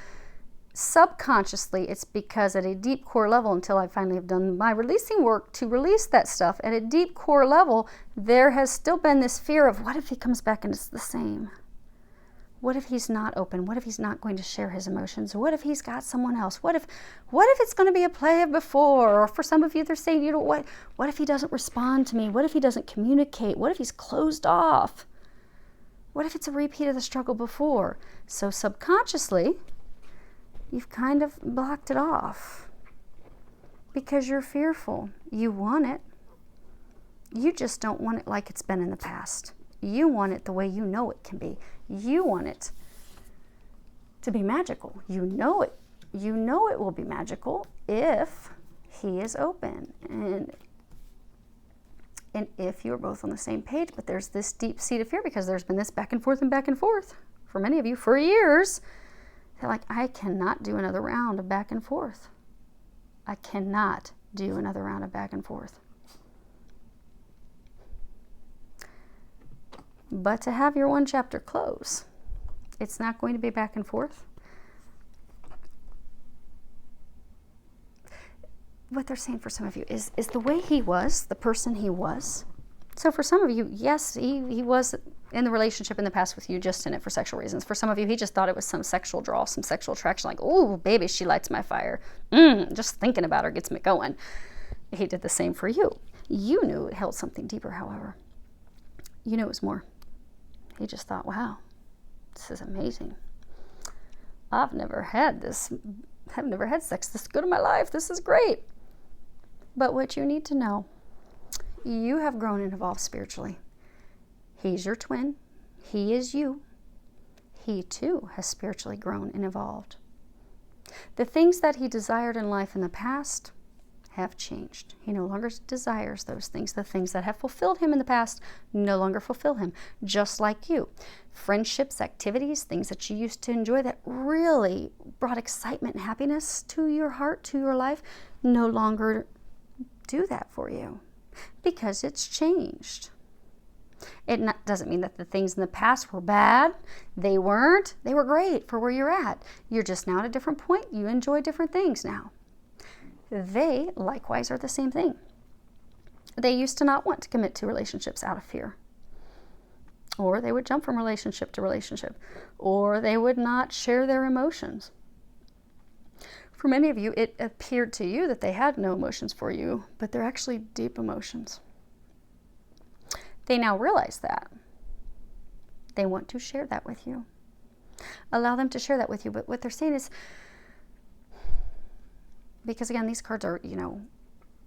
Subconsciously, it's because at a deep core level, until I finally have done my releasing work to release that stuff, at a deep core level, there has still been this fear of, what if he comes back and it's the same? What if he's not open? What if he's not going to share his emotions? What if he's got someone else? What if it's going to be a play of before? Or for some of you, they're saying, what if he doesn't respond to me? What if he doesn't communicate? What if he's closed off? What if it's a repeat of the struggle before? So subconsciously, you've kind of blocked it off because you're fearful. You want it. You just don't want it like it's been in the past. You want it the way you know it can be. You want it to be magical. You know it. You know it will be magical if he is open and if you're both on the same page. But there's this deep seat of fear because there's been this back and forth for many of you for years. They're like, I cannot do another round of back and forth. I cannot do another round of back and forth. But to have your one chapter close, it's not going to be back and forth. What they're saying for some of you is the way he was, the person he was. So for some of you, yes, he was in the relationship in the past with you, just in it for sexual reasons. For some of you, he just thought it was some sexual draw, some sexual attraction, like, oh, baby, she lights my fire. Just thinking about her gets me going. He did the same for you. You knew it held something deeper, however. You knew it was more. He just thought, wow, this is amazing. I've never had sex this good in my life. This is great. But what you need to know, you have grown and evolved spiritually. He's your twin. He is you. He too has spiritually grown and evolved. The things that he desired in life in the past have changed. He no longer desires those things. The things that have fulfilled him in the past no longer fulfill him, just like you. Friendships, activities, things that you used to enjoy that really brought excitement and happiness to your heart, to your life, no longer do that for you because it's changed. Doesn't mean that the things in the past were bad. They weren't. They were great for where you're at. You're just now at a different point. You enjoy different things now. They, likewise, are the same thing. They used to not want to commit to relationships out of fear. Or they would jump from relationship to relationship. Or they would not share their emotions. For many of you, it appeared to you that they had no emotions for you, but they're actually deep emotions. They now realize that. They want to share that with you. Allow them to share that with you. But what they're saying is, because again, these cards are,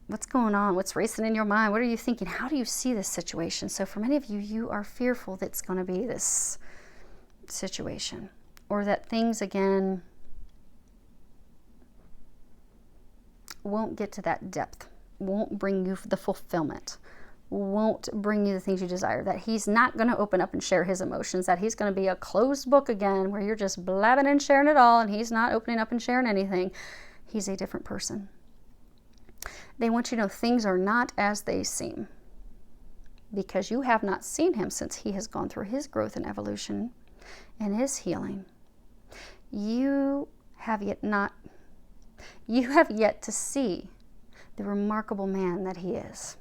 what's going on? What's racing in your mind? What are you thinking? How do you see this situation? So for many of you, you are fearful that it's going to be this situation. Or that things, again, won't get to that depth. Won't bring you the fulfillment. Won't bring you the things you desire. That he's not going to open up and share his emotions. That he's going to be a closed book again where you're just blabbing and sharing it all and he's not opening up and sharing anything. He's a different person. They want you to know things are not as they seem because you have not seen him since he has gone through his growth and evolution and his healing. You have yet to see the remarkable man that he is.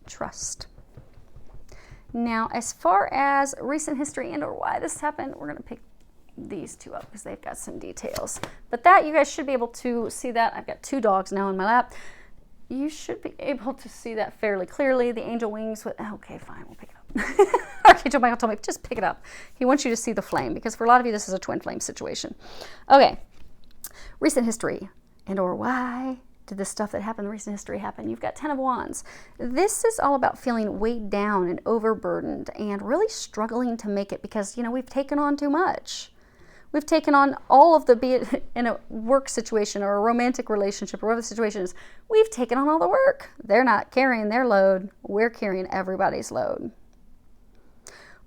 Trust. Now, as far as recent history and or why this happened, we're going to pick these two up because they've got some details. But that, you guys should be able to see that. I've got 2 dogs now in my lap. You should be able to see that fairly clearly. The angel wings with, okay, fine, we'll pick it up. Archangel Michael told me, just pick it up. He wants you to see the flame because for a lot of you, this is a twin flame situation. Okay, recent history and or why did the stuff that happened in recent history happen? You've got 10 of Wands. This is all about feeling weighed down and overburdened and really struggling to make it because, you know, we've taken on too much. We've taken on all of the, be it in a work situation or a romantic relationship or whatever the situation is, we've taken on all the work. They're not carrying their load. We're carrying everybody's load.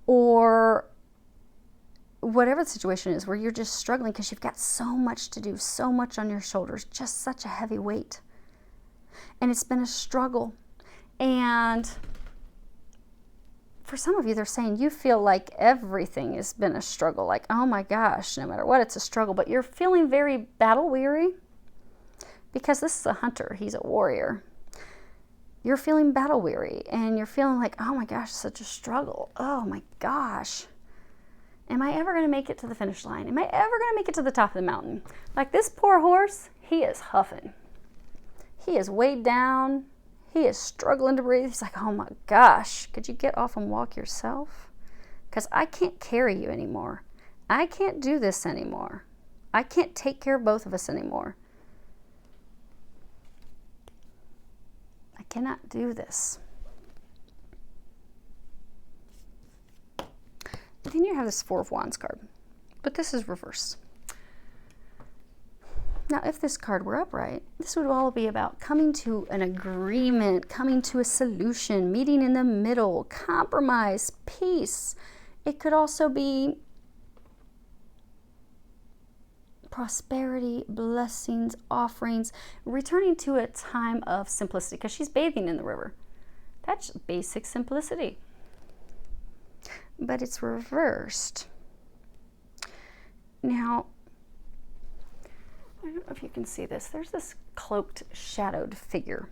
Or whatever the situation is where you're just struggling because you've got so much to do, so much on your shoulders, just such a heavy weight. And it's been a struggle. And for some of you, they're saying you feel like everything has been a struggle. Like, oh my gosh, no matter what, it's a struggle. But you're feeling very battle weary because this is a hunter. He's a warrior. You're feeling battle weary and you're feeling like, oh my gosh, such a struggle. Oh my gosh. Am I ever going to make it to the finish line? Am I ever going to make it to the top of the mountain? Like this poor horse, he is huffing. He is weighed down. He is struggling to breathe. He's like, oh my gosh, could you get off and walk yourself? Because I can't carry you anymore. I can't do this anymore. I can't take care of both of us anymore. I cannot do this. Then you have this 4 of Wands card, but this is reverse. Now, if this card were upright, this would all be about coming to an agreement, coming to a solution, meeting in the middle, compromise, peace. It could also be prosperity, blessings, offerings, returning to a time of simplicity because she's bathing in the river. That's basic simplicity. But it's reversed. Now, I don't know if you can see this. There's this cloaked, shadowed figure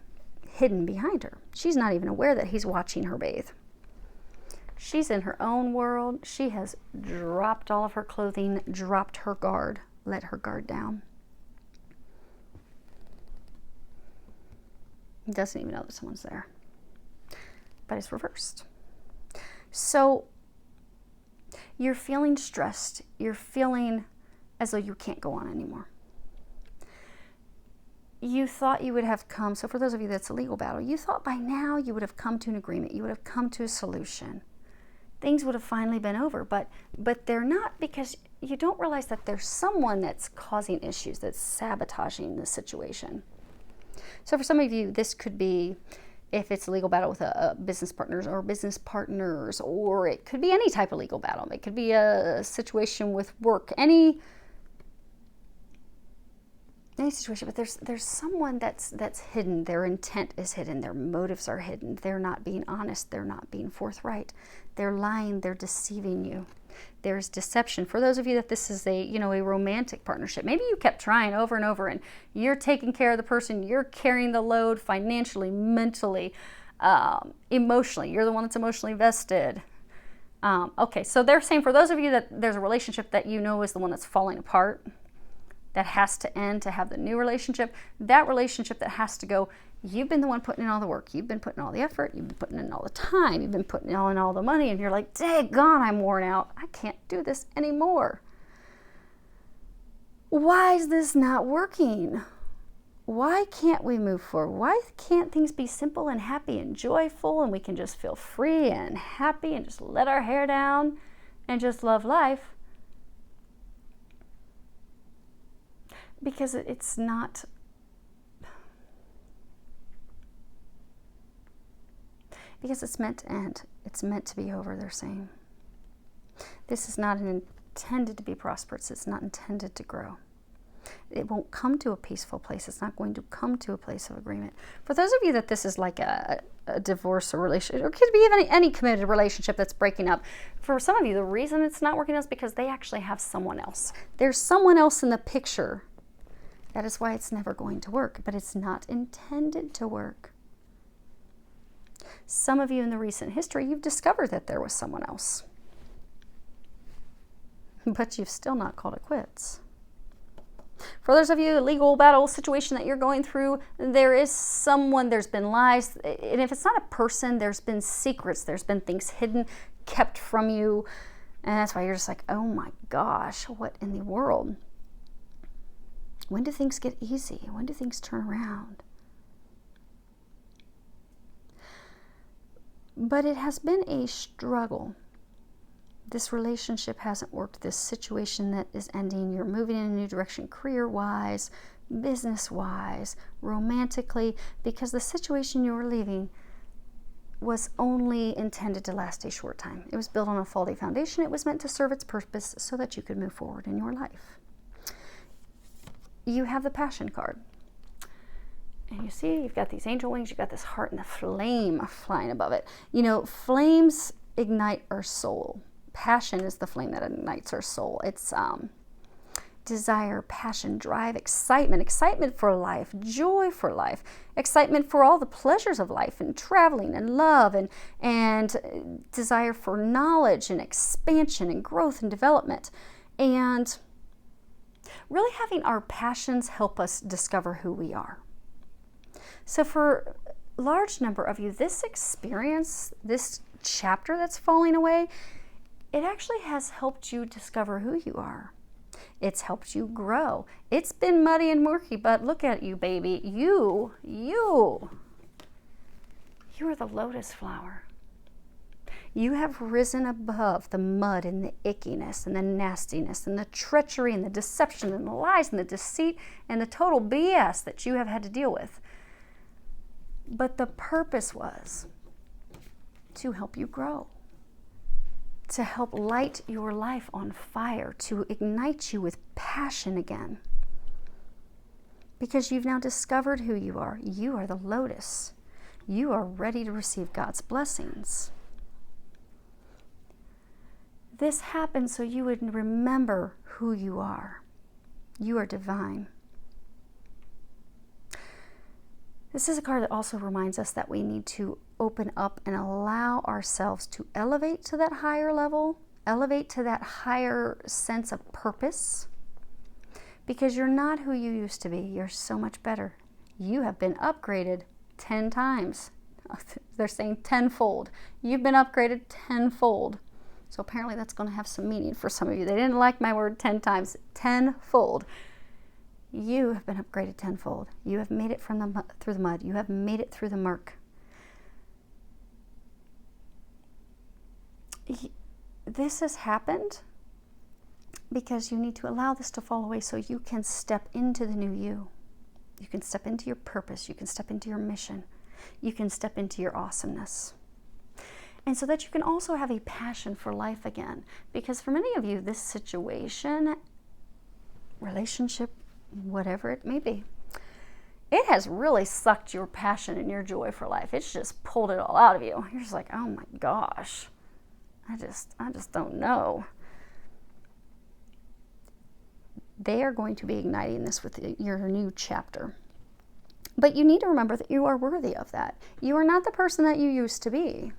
hidden behind her. She's not even aware that he's watching her bathe. She's in her own world. She has dropped all of her clothing, dropped her guard, let her guard down. Doesn't even know that someone's there. But it's reversed. So you're feeling stressed. You're feeling as though you can't go on anymore. You thought you would have come, so for those of you that's a legal battle, you thought by now you would have come to an agreement. You would have come to a solution. Things would have finally been over, but they're not because you don't realize that there's someone that's causing issues, that's sabotaging the situation. So for some of you, this could be if it's a legal battle with a business partners or business partners, or it could be any type of legal battle. It could be a situation with work, any situation, but there's someone that's hidden. Their intent is hidden. Their motives are hidden. They're not being honest. They're not being forthright. They're lying. They're deceiving you. There's deception. For those of you that this is a romantic partnership, maybe you kept trying over and over and you're taking care of the person, you're carrying the load financially, mentally, emotionally. You're the one that's emotionally vested. Okay, so they're saying for those of you that there's a relationship that you know is the one that's falling apart, that has to end to have the new relationship, that relationship that has to go, you've been the one putting in all the work, you've been putting all the effort, you've been putting in all the time, you've been putting in all the money, and you're like, daggone, I'm worn out. I can't do this anymore. Why is this not working? Why can't we move forward? Why can't things be simple and happy and joyful and we can just feel free and happy and just let our hair down and just love life? Because it's not, because it's meant to end. It's meant to be over, they're saying. This is not intended to be prosperous. It's not intended to grow. It won't come to a peaceful place. It's not going to come to a place of agreement. For those of you that this is like a divorce or relationship, or it could be even any committed relationship that's breaking up, for some of you, the reason it's not working is because they actually have someone else. There's someone else in the picture. That is why it's never going to work, but it's not intended to work. Some of you in the recent history, you've discovered that there was someone else. But you've still not called it quits. For others of you, a legal battle situation that you're going through, there is someone, there's been lies. And if it's not a person, there's been secrets. There's been things hidden, kept from you. And that's why you're just like, oh my gosh, what in the world? When do things get easy? When do things turn around? But it has been a struggle. This relationship hasn't worked. This situation that is ending, you're moving in a new direction career-wise, business-wise, romantically, because the situation you were leaving was only intended to last a short time. It was built on a faulty foundation. It was meant to serve its purpose so that you could move forward in your life. You have the Passion card. And you see, you've got these angel wings, you've got this heart and the flame flying above it. You know, flames ignite our soul. Passion is the flame that ignites our soul. It's desire, passion, drive, excitement for life, joy for life, excitement for all the pleasures of life and traveling and love and desire for knowledge and expansion and growth and development. And really having our passions help us discover who we are. So for a large number of you, this experience, this chapter that's falling away, it actually has helped you discover who you are. It's helped you grow. It's been muddy and murky, but look at you, baby. You are the lotus flower. You have risen above the mud and the ickiness and the nastiness and the treachery and the deception and the lies and the deceit and the total BS that you have had to deal with. But the purpose was to help you grow, to help light your life on fire, to ignite you with passion again. Because you've now discovered who you are. You are the lotus. You are ready to receive God's blessings. This happened so you would remember who you are. You are divine. This is a card that also reminds us that we need to open up and allow ourselves to elevate to that higher level, elevate to that higher sense of purpose, because you're not who you used to be. You're so much better. You have been upgraded 10 times. They're saying tenfold. You've been upgraded tenfold. So apparently that's going to have some meaning for some of you. They didn't like my word 10 times. Tenfold. You have been upgraded tenfold. You have made it through the mud. You have made it through the murk. This has happened because you need to allow this to fall away so you can step into the new you. You can step into your purpose. You can step into your mission. You can step into your awesomeness. And so that you can also have a passion for life again. Because for many of you, this situation, relationship, whatever it may be, it has really sucked your passion and your joy for life. It's just pulled it all out of you. You're just like, oh my gosh, I just don't know. They are going to be igniting this with your new chapter. But you need to remember that you are worthy of that. You are not the person that you used to be.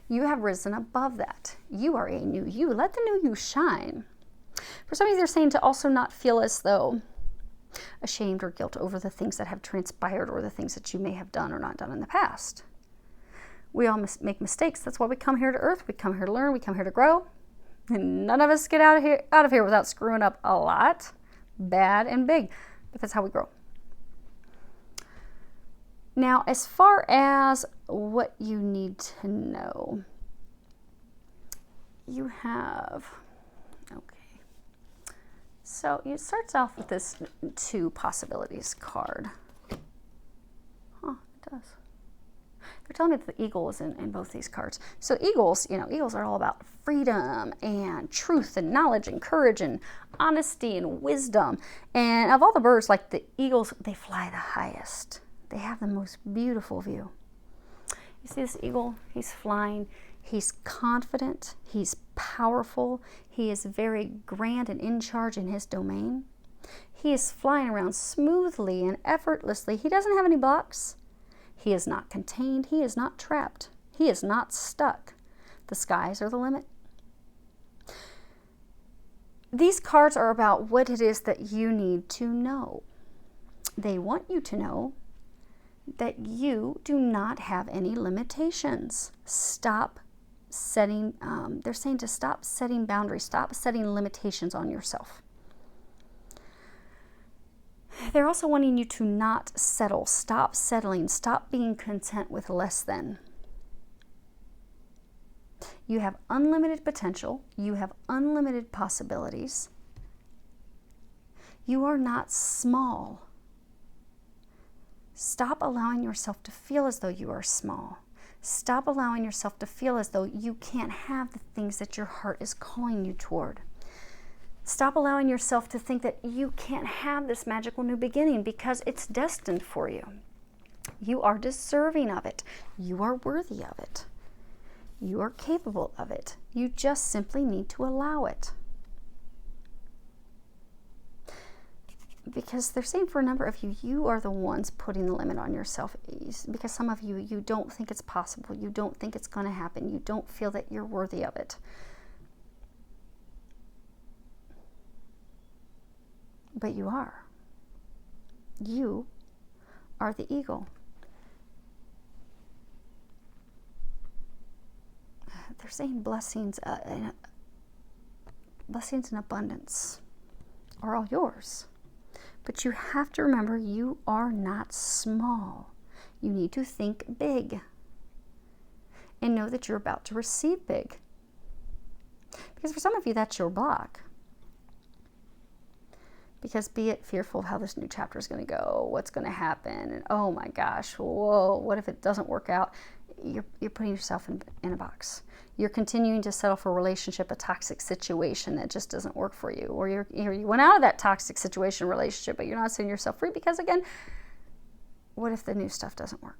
You have risen above that. You are a new you. Let the new you shine. For some of you, they're saying to also not feel as though ashamed or guilt over the things that have transpired or the things that you may have done or not done in the past. We all make mistakes. That's why we come here to earth. We come here to learn. We come here to grow. And none of us get out of here without screwing up a lot, bad and big. But that's how we grow. Now, as far as what you need to know, you have, okay. So it starts off with this 2 possibilities card. Huh, it does. They're telling me that the eagle is in both these cards. So eagles, eagles are all about freedom and truth and knowledge and courage and honesty and wisdom. And of all the birds, like the eagles, they fly the highest. They have the most beautiful view. You see this eagle? He's flying. He's confident. He's powerful. He is very grand and in charge in his domain. He is flying around smoothly and effortlessly. He doesn't have any blocks. He is not contained. He is not trapped. He is not stuck. The skies are the limit. These cards are about what it is that you need to know. They want you to know that you do not have any limitations. Stop setting, they're saying to stop setting boundaries, stop setting limitations on yourself. They're also wanting you to not settle, stop settling, stop being content with less than. You have unlimited potential. You have unlimited possibilities. You are not small. Stop allowing yourself to feel as though you are small. Stop allowing yourself to feel as though you can't have the things that your heart is calling you toward. Stop allowing yourself to think that you can't have this magical new beginning because it's destined for you. You are deserving of it. You are worthy of it. You are capable of it. You just simply need to allow it. Because they're saying for a number of you, you are the ones putting the limit on yourself. Because some of you, you don't think it's possible. You don't think it's going to happen. You don't feel that you're worthy of it. But you are. You are the eagle. They're saying blessings and abundance are all yours. But you have to remember you are not small. You need to think big and know that you're about to receive big. Because for some of you, that's your block. Because be it fearful of how this new chapter is going to go, what's going to happen, and oh my gosh, whoa, what if it doesn't work out? You're putting yourself in a box. You're continuing to settle for a relationship, a toxic situation that just doesn't work for you. Or you went out of that toxic situation, relationship, but you're not setting yourself free because, again, what if the new stuff doesn't work?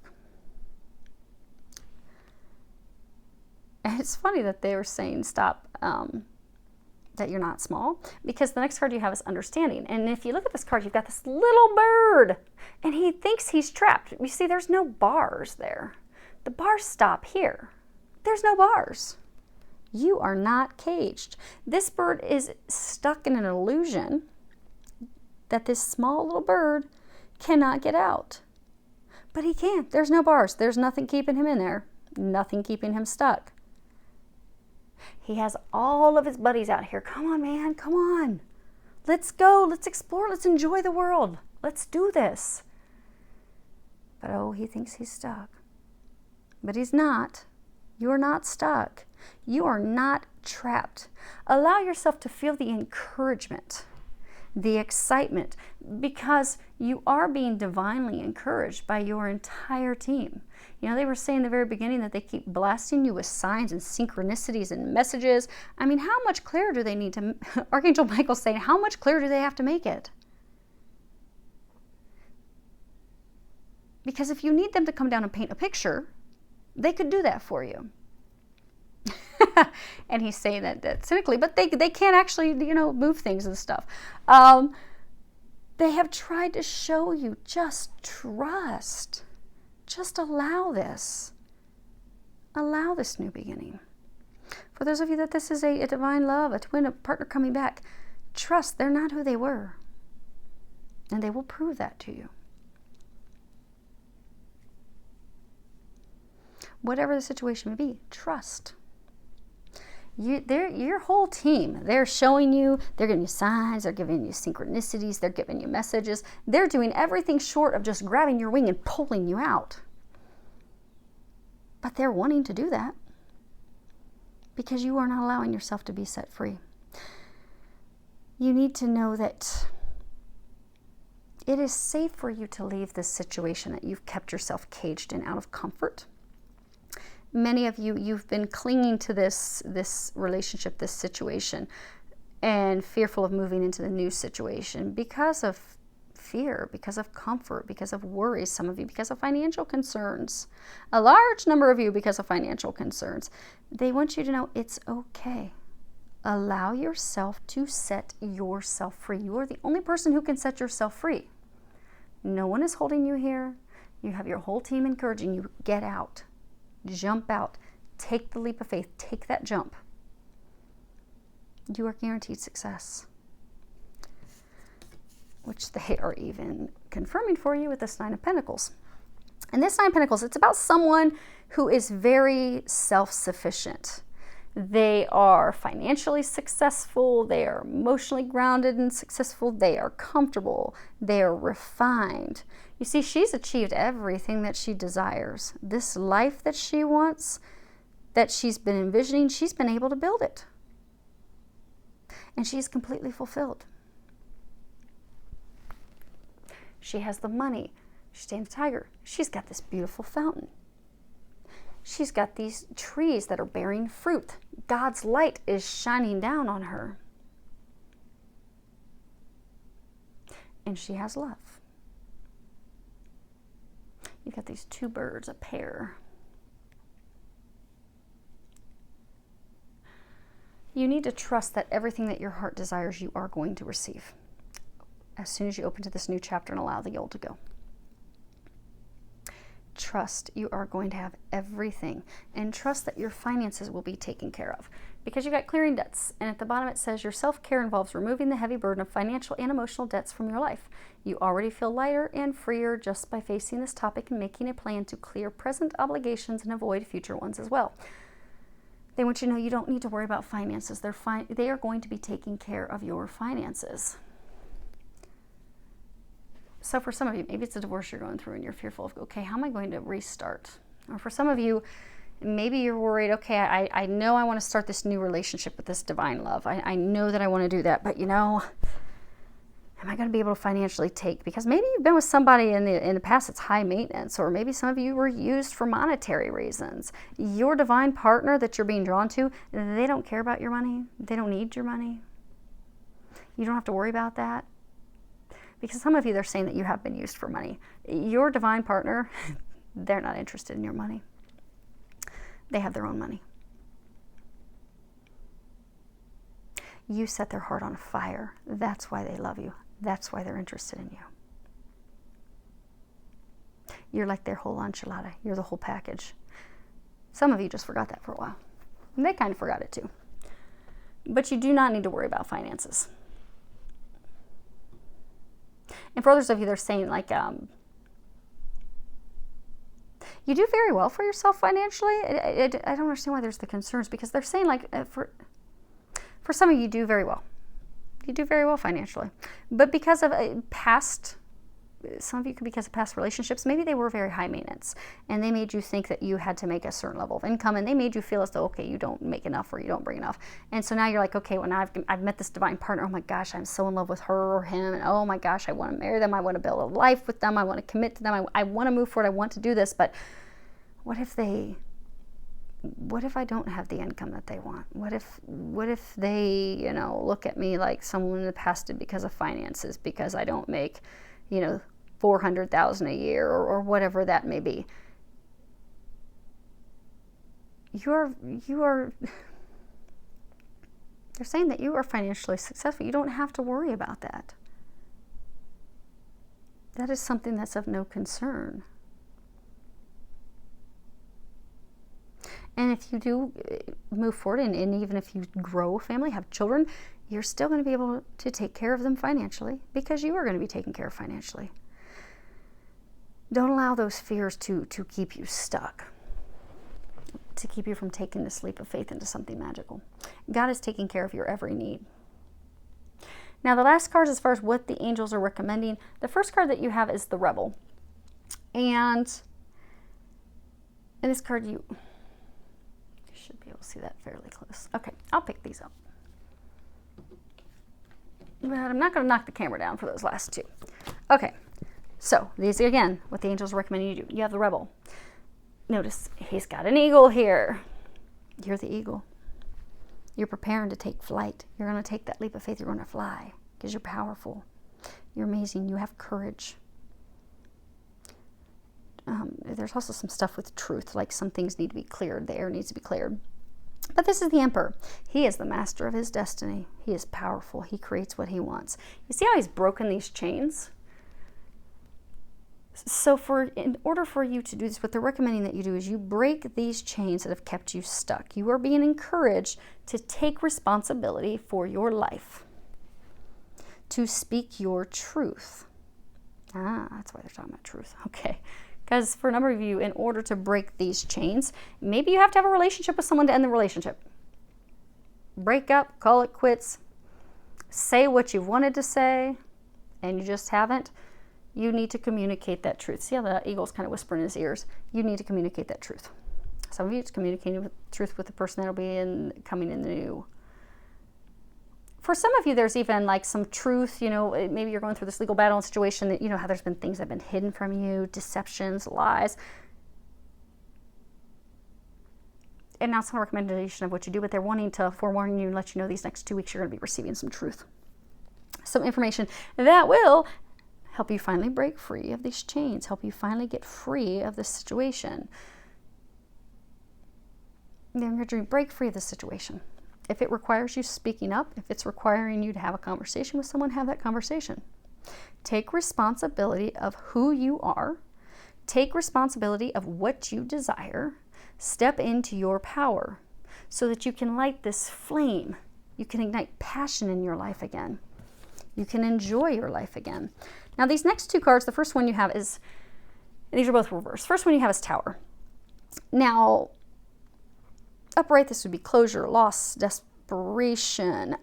And it's funny that they were saying stop, that you're not small, because the next card you have is understanding. And if you look at this card, you've got this little bird, and he thinks he's trapped. You see, there's no bars there. The bars stop here. There's no bars. You are not caged. This bird is stuck in an illusion that this small little bird cannot get out. But he can't. There's no bars. There's nothing keeping him in there. Nothing keeping him stuck. He has all of his buddies out here. Come on, man. Come on. Let's go. Let's explore. Let's enjoy the world. Let's do this. But oh, he thinks he's stuck. But he's not. You are not stuck. You are not trapped. Allow yourself to feel the encouragement, the excitement, because you are being divinely encouraged by your entire team. You know, they were saying in the very beginning that they keep blasting you with signs and synchronicities and messages. I mean, how much clearer do they need to, Archangel Michael's saying, how much clearer do they have to make it? Because if you need them to come down and paint a picture, they could do that for you. And he's saying that cynically, but they can't actually, move things and stuff. They have tried to show you, just trust. Just allow this. Allow this new beginning. For those of you that this is a divine love, a twin, a partner coming back, trust they're not who they were. And they will prove that to you. Whatever the situation may be, trust. Your whole team, they're showing you, they're giving you signs, they're giving you synchronicities, they're giving you messages. They're doing everything short of just grabbing your wing and pulling you out. But they're wanting to do that because you are not allowing yourself to be set free. You need to know that it is safe for you to leave this situation that you've kept yourself caged in out of comfort. Many of you, you've been clinging to this relationship, this situation, and fearful of moving into the new situation because of fear, because of comfort, because of worries, some of you because of financial concerns. A large number of you because of financial concerns. They want you to know it's okay. Allow yourself to set yourself free. You are the only person who can set yourself free. No one is holding you here. You have your whole team encouraging you, get out, jump out, take the leap of faith, take that jump. You are guaranteed success, which they are even confirming for you with this Nine of Pentacles. And this Nine of Pentacles, it's about someone who is very self-sufficient. They are financially successful, they are emotionally grounded and successful, they are comfortable, they are refined. You see, she's achieved everything that she desires. This life that she wants, that she's been envisioning, she's been able to build it. And she's completely fulfilled. She has the money. She's tamed a tiger. She's got this beautiful fountain. She's got these trees that are bearing fruit. God's light is shining down on her. And she has love. You've got these two birds, a pair. You need to trust that everything that your heart desires, you are going to receive as soon as you open to this new chapter and allow the old to go. Trust you are going to have everything, and trust that your finances will be taken care of, because you've got clearing debts, and at the bottom it says your self-care involves removing the heavy burden of financial and emotional debts from your life. You already feel lighter and freer just by facing this topic and making a plan to clear present obligations and avoid future ones as well. They want you to know you don't need to worry about finances. They are going to be taking care of your finances. So for some of you, maybe it's a divorce you're going through and you're fearful of, okay, how am I going to restart? Or for some of you, maybe you're worried, okay, I know I want to start this new relationship with this divine love. I know that I want to do that, but you know, am I going to be able to financially take? Because maybe you've been with somebody in the past that's high maintenance, or maybe some of you were used for monetary reasons. Your divine partner that you're being drawn to, they don't care about your money. They don't need your money. You don't have to worry about that. Because some of you, they're saying that you have been used for money. Your divine partner, they're not interested in your money. They have their own money. You set their heart on fire. That's why they love you. That's why they're interested in you. You're like their whole enchilada. You're the whole package. Some of you just forgot that for a while. And they kind of forgot it too. But you do not need to worry about finances. And for others of you, they're saying like, you do very well for yourself financially. I don't understand why there's the concerns, because they're saying like, for some of you, do very well. You do very well financially. But because of some of you, because of past relationships, maybe they were very high maintenance, and they made you think that you had to make a certain level of income, and they made you feel as though, okay, you don't make enough or you don't bring enough. And so now you're like, okay, well, now I've met this divine partner. Oh my gosh, I'm so in love with her or him. And oh my gosh, I want to marry them. I want to build a life with them. I want to commit to them. I want to move forward. I want to do this. But what if I don't have the income that they want? What if they, look at me like someone in the past did because of finances, because I don't make, $400,000 a year or whatever that may be. You are, they're saying that you are financially successful. You don't have to worry about that. That is something that's of no concern. And if you do move forward, and even if you grow a family, have children, you're still going to be able to take care of them financially, because you are going to be taken care of financially. Don't allow those fears to keep you stuck, to keep you from taking this leap of faith into something magical. God is taking care of your every need. Now, the last card, as far as what the angels are recommending, the first card that you have is the Rebel. And in this card, you should be able to see that fairly close. Okay, I'll pick these up. But I'm not going to knock the camera down for those last two. Okay, so these again, what the angels are recommending you do. You have the Rebel. Notice he's got an eagle here. You're the eagle. You're preparing to take flight. You're going to take that leap of faith. You're going to fly because you're powerful. You're amazing. You have courage. There's also some stuff with truth, like some things need to be cleared. The air needs to be cleared. But this is the Emperor. He is the master of his destiny. He is powerful. He creates what he wants. You see how he's broken these chains? So in order for you to do this, what they're recommending that you do is you break these chains that have kept you stuck. You are being encouraged to take responsibility for your life, to speak your truth. That's why they're talking about truth. Okay. Because for a number of you, in order to break these chains, maybe you have to have a relationship with someone to end the relationship. Break up, call it quits, say what you've wanted to say, and you just haven't. You need to communicate that truth. See how the eagle's kind of whispering in his ears? You need to communicate that truth. Some of you, it's communicating the truth with the person that'll be coming in the new. For some of you, there's even like some truth, maybe you're going through this legal battle and situation that, how there's been things that have been hidden from you, deceptions, lies. And not some recommendation of what you do, but they're wanting to forewarn you and let you know these next 2 weeks you're going to be receiving some truth. Some information that will help you finally break free of these chains, help you finally get free of this situation. They're going to break free of this situation. If it requires you speaking up, if it's requiring you to have a conversation with someone, have that conversation. Take responsibility of who you are. Take responsibility of what you desire. Step into your power so that you can light this flame. You can ignite passion in your life again. You can enjoy your life again. Now, these next two cards, the first one you have is, these are both reversed. First one you have is Tower. Now, upright, this would be closure, loss, desperation,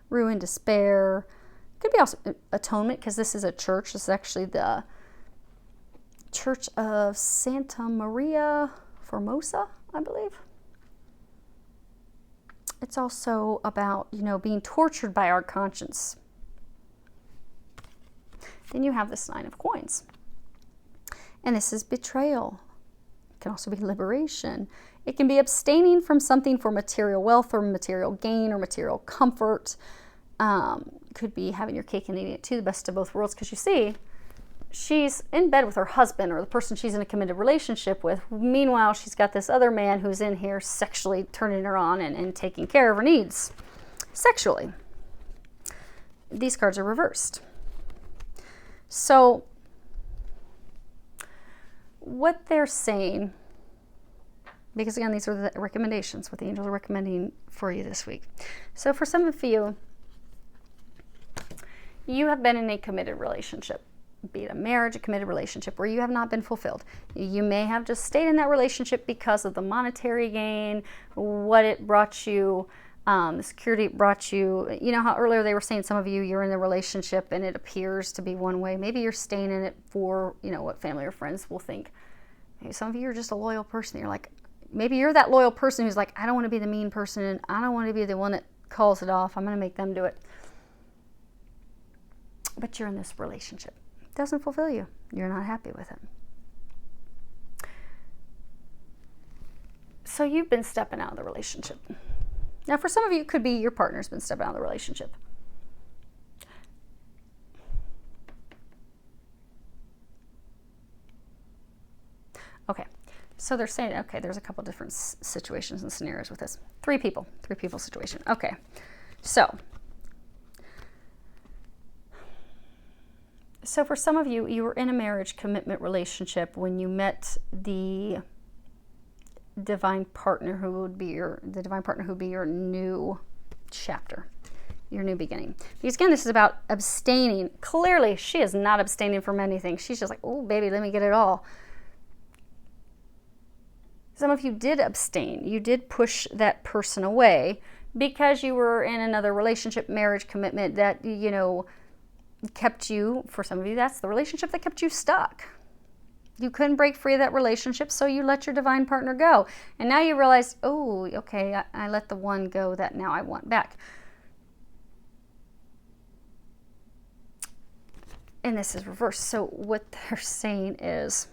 ruin, despair. Could be also atonement, because this is a church. This is actually the Church of Santa Maria Formosa, I believe. It's also about, being tortured by our conscience. Then you have this Nine of Coins. And this is betrayal. It can also be liberation. It can be abstaining from something for material wealth or material gain or material comfort. Could be having your cake and eating it too, the best of both worlds, because you see, she's in bed with her husband or the person she's in a committed relationship with. Meanwhile, she's got this other man who's in here sexually turning her on and taking care of her needs sexually. These cards are reversed. So what they're saying, because again, these are the recommendations, what the angels are recommending for you this week. So for some of you, you have been in a committed relationship, be it a marriage, a committed relationship, where you have not been fulfilled. You may have just stayed in that relationship because of the monetary gain, what it brought you, the security it brought you. You know how earlier they were saying some of you're in a relationship and it appears to be one way. Maybe you're staying in it for, what family or friends will think. Maybe some of you are just a loyal person. You're like, maybe you're that loyal person who's like, I don't want to be the mean person and I don't want to be the one that calls it off. I'm going to make them do it. But you're in this relationship. It doesn't fulfill you. You're not happy with it. So you've been stepping out of the relationship. Now, for some of you, it could be your partner's been stepping out of the relationship. Okay, so they're saying, okay, there's a couple different situations and scenarios with this. Three people situation. Okay, so for some of you, you were in a marriage commitment relationship when you met the divine partner who would be your new chapter, your new beginning. Because again, this is about abstaining. Clearly, she is not abstaining from anything. She's just like, oh, baby, let me get it all. Some of you did abstain. You did push that person away because you were in another relationship, marriage commitment that, kept you, for some of you, that's the relationship that kept you stuck. You couldn't break free of that relationship, so you let your divine partner go. And now you realize, oh, okay, I let the one go that now I want back. And this is reversed. So what they're saying is,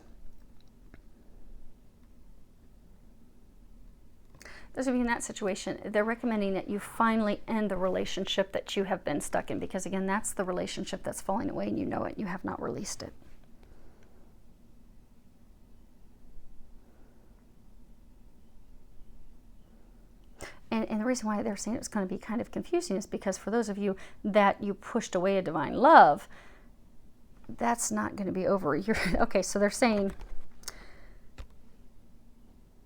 those of you in that situation, they're recommending that you finally end the relationship that you have been stuck in, because again, that's the relationship that's falling away and you know it. You have not released it. And the reason why they're saying it's going to be kind of confusing is because for those of you that you pushed away a divine love, that's not going to be over. Okay, so they're saying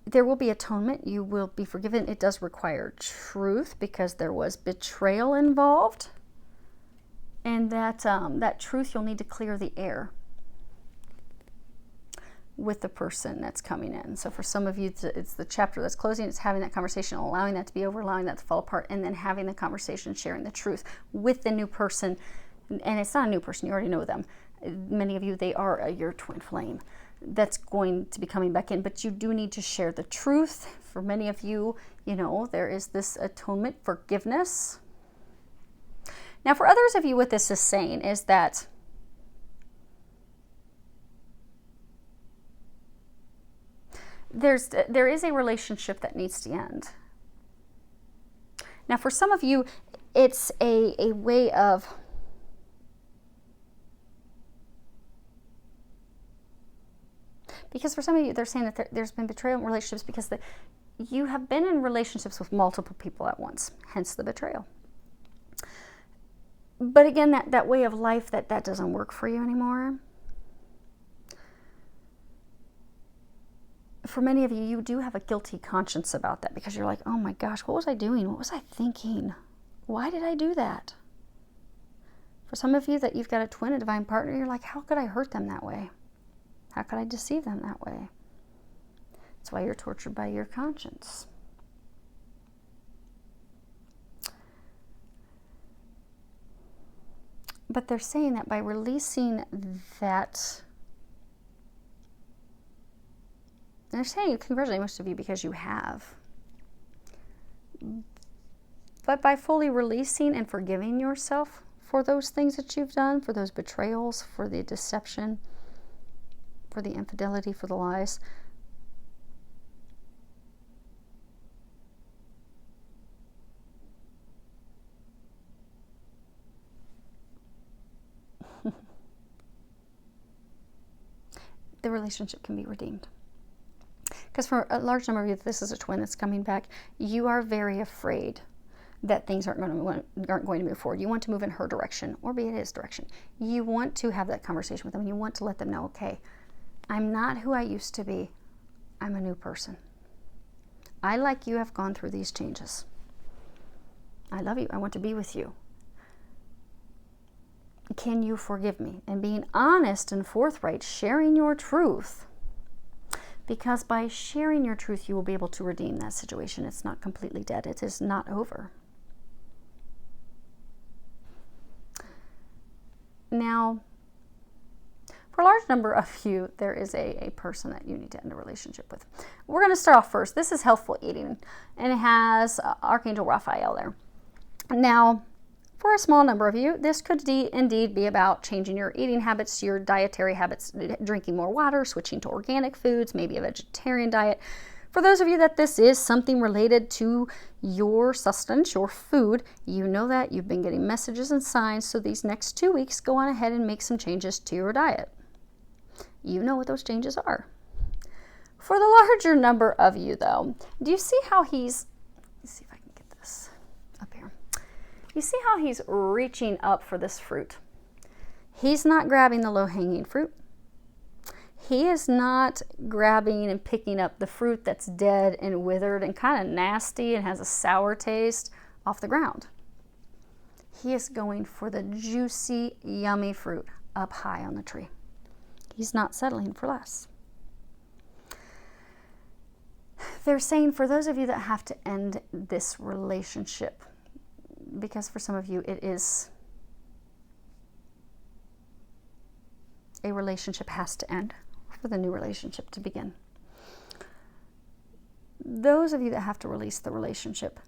there will be atonement. You will be forgiven. It does require truth because there was betrayal involved. And that truth, you'll need to clear the air with the person that's coming in. So for some of you, it's the chapter that's closing. It's having that conversation, allowing that to be over, allowing that to fall apart, and then having the conversation, sharing the truth with the new person. And it's not a new person. You already know them. Many of you, they are your twin flame that's going to be coming back in. But you do need to share the truth. For many of you, you know, there is this atonement, forgiveness. Now, for others of you, what this is saying is that there is a relationship that needs to end. Now, for some of you, it's a way of because for some of you, they're saying that there's been betrayal in relationships because you have been in relationships with multiple people at once, hence the betrayal. But again, that way of life, that doesn't work for you anymore. For many of you, you do have a guilty conscience about that because you're like, oh my gosh, what was I doing? What was I thinking? Why did I do that? For some of you that you've got a twin, a divine partner, you're like, how could I hurt them that way? How could I deceive them that way? That's why you're tortured by your conscience. But they're saying that by releasing that, and they're saying, congratulate most of you because you have. But by fully releasing and forgiving yourself for those things that you've done, for those betrayals, for the deception, for the infidelity, for the lies, the relationship can be redeemed. Because for a large number of you, this is a twin that's coming back, you are very afraid that things aren't going to move forward. You want to move in her direction, or be it his direction. You want to have that conversation with them. You want to let them know, okay, I'm not who I used to be. I'm a new person. I, like you, have gone through these changes. I love you. I want to be with you. Can you forgive me? And being honest and forthright, sharing your truth. Because by sharing your truth, you will be able to redeem that situation. It's not completely dead. It is not over. Now, for a large number of you, there is a person that you need to end a relationship with. We're going to start off first. This is healthful eating, and it has Archangel Raphael there. Now, for a small number of you, this could indeed be about changing your eating habits, your dietary habits, drinking more water, switching to organic foods, maybe a vegetarian diet. For those of you that this is something related to your sustenance, your food, you know that you've been getting messages and signs. So these next 2 weeks, go on ahead and make some changes to your diet. You know what those changes are. For the larger number of you, though, do you see how he's, let's see if I can get this up here. You see how he's reaching up for this fruit? He's not grabbing the low-hanging fruit. He is not grabbing and picking up the fruit that's dead and withered and kind of nasty and has a sour taste off the ground. He is going for the juicy, yummy fruit up high on the tree. He's not settling for less. They're saying for those of you that have to end this relationship, because for some of you it is a relationship has to end for the new relationship to begin. Those of you that have to release the relationship,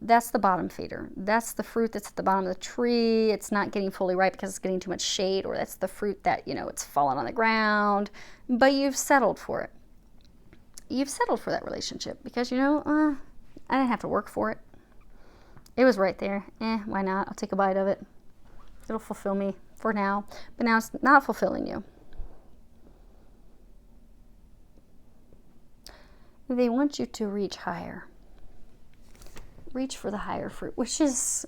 that's the bottom feeder. That's the fruit that's at the bottom of the tree. It's not getting fully ripe because it's getting too much shade, or that's the fruit that, it's fallen on the ground, but you've settled for it. You've settled for that relationship because, I didn't have to work for it. It was right there. Why not? I'll take a bite of it. It'll fulfill me for now. But now it's not fulfilling you. They want you to reach higher. Reach for the higher fruit, which is,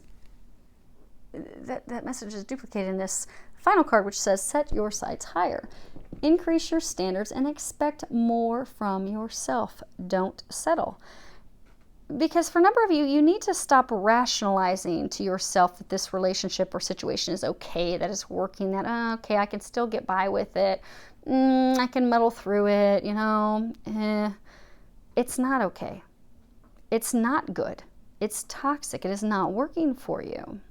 that message is duplicated in this Final card, which says, set your sights higher. Increase your standards and expect more from yourself. Don't settle. Because for a number of you, you need to stop rationalizing to yourself that this relationship or situation is okay, that it's working, that, okay, I can still get by with it. I can muddle through it, It's not okay. It's not good. It's toxic. It is not working for you.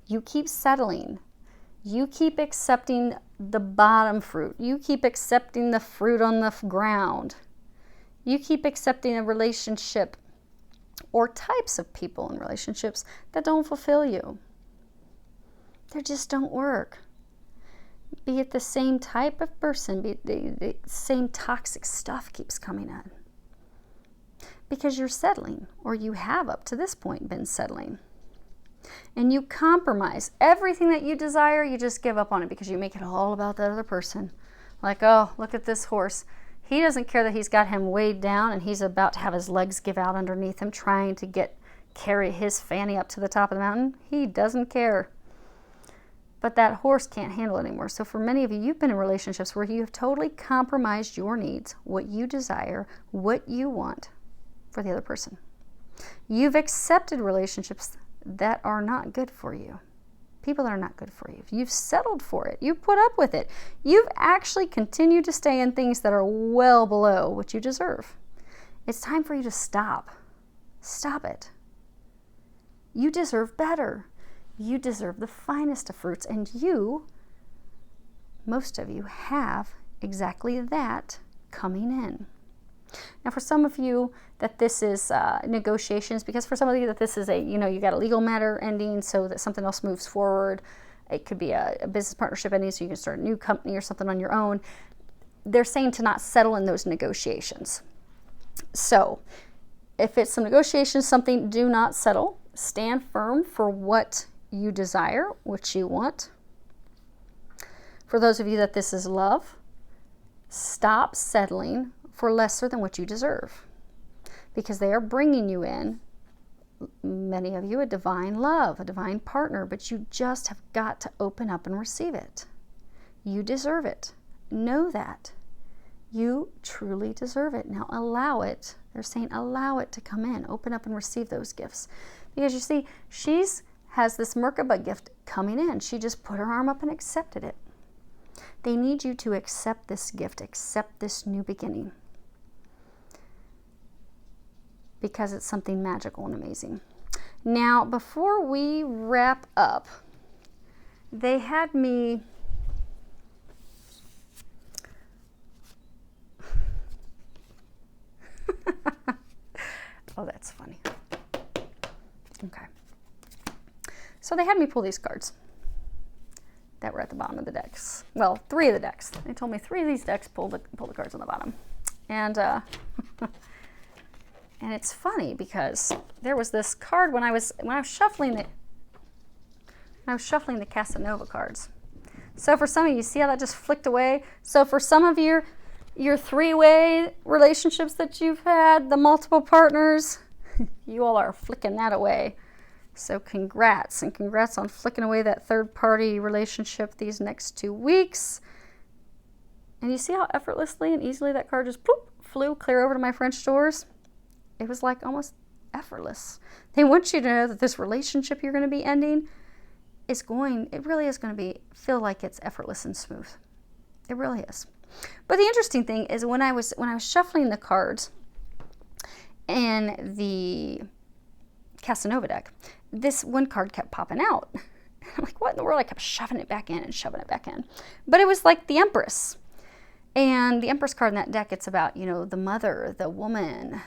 You keep settling. You keep accepting the bottom fruit. You keep accepting the fruit on the ground. You keep accepting a relationship or types of people in relationships that don't fulfill you. They just don't work. Be it the same type of person, be the same toxic stuff keeps coming in. Because you're settling, or you have up to this point been settling. And you compromise. Everything that you desire, you just give up on it because you make it all about that other person. Like, oh, look at this horse. He doesn't care that he's got him weighed down and he's about to have his legs give out underneath him, trying to carry his fanny up to the top of the mountain. He doesn't care. But that horse can't handle it anymore. So for many of you, you've been in relationships where you have totally compromised your needs, what you desire, what you want for the other person. You've accepted relationships that are not good for you. People that are not good for you. You've settled for it. You've put up with it. You've actually continued to stay in things that are well below what you deserve. It's time for you to stop. Stop it. You deserve better. You deserve the finest of fruits, and most of you have exactly that coming in. Now, for some of you that this is negotiations, because for some of you that this is you got a legal matter ending so that something else moves forward. It could be a business partnership ending so you can start a new company or something on your own. They're saying to not settle in those negotiations. So if it's some negotiations, something, do not settle. Stand firm for what you desire, what you want. For those of you that this is love, stop settling for lesser than what you deserve, because they are bringing you in, many of you, a divine love, a divine partner, but you just have got to open up and receive it. You deserve it. Know that. You truly deserve it. Now allow it. They're saying allow it to come in. Open up and receive those gifts. Because you see, has this Merkaba gift coming in. She just put her arm up and accepted it. They need you to accept this gift, accept this new beginning. Because it's something magical and amazing. Now, before we wrap up, they had me oh, that's funny. Okay. So they had me pull these cards that were at the bottom of the decks. Well, 3 of the decks. They told me 3 of these decks pull the cards on the bottom. And and it's funny because there was this card when I was shuffling the Casanova cards. So for some of you, see how that just flicked away? So for some of your 3-way relationships that you've had, the multiple partners, you all are flicking that away. So congrats, and congrats on flicking away that third-party relationship these next 2 weeks. And you see how effortlessly and easily that card just flew clear over to my French doors? It was like almost effortless. They want you to know that this relationship you're going to be ending it really is going to feel like it's effortless and smooth. It really is. But the interesting thing is when I was shuffling the cards in the Casanova deck, this one card kept popping out. I'm like, what in the world? I kept shoving it back in and shoving it back in. But it was like the Empress. And the Empress card in that deck, it's about, the mother, the woman.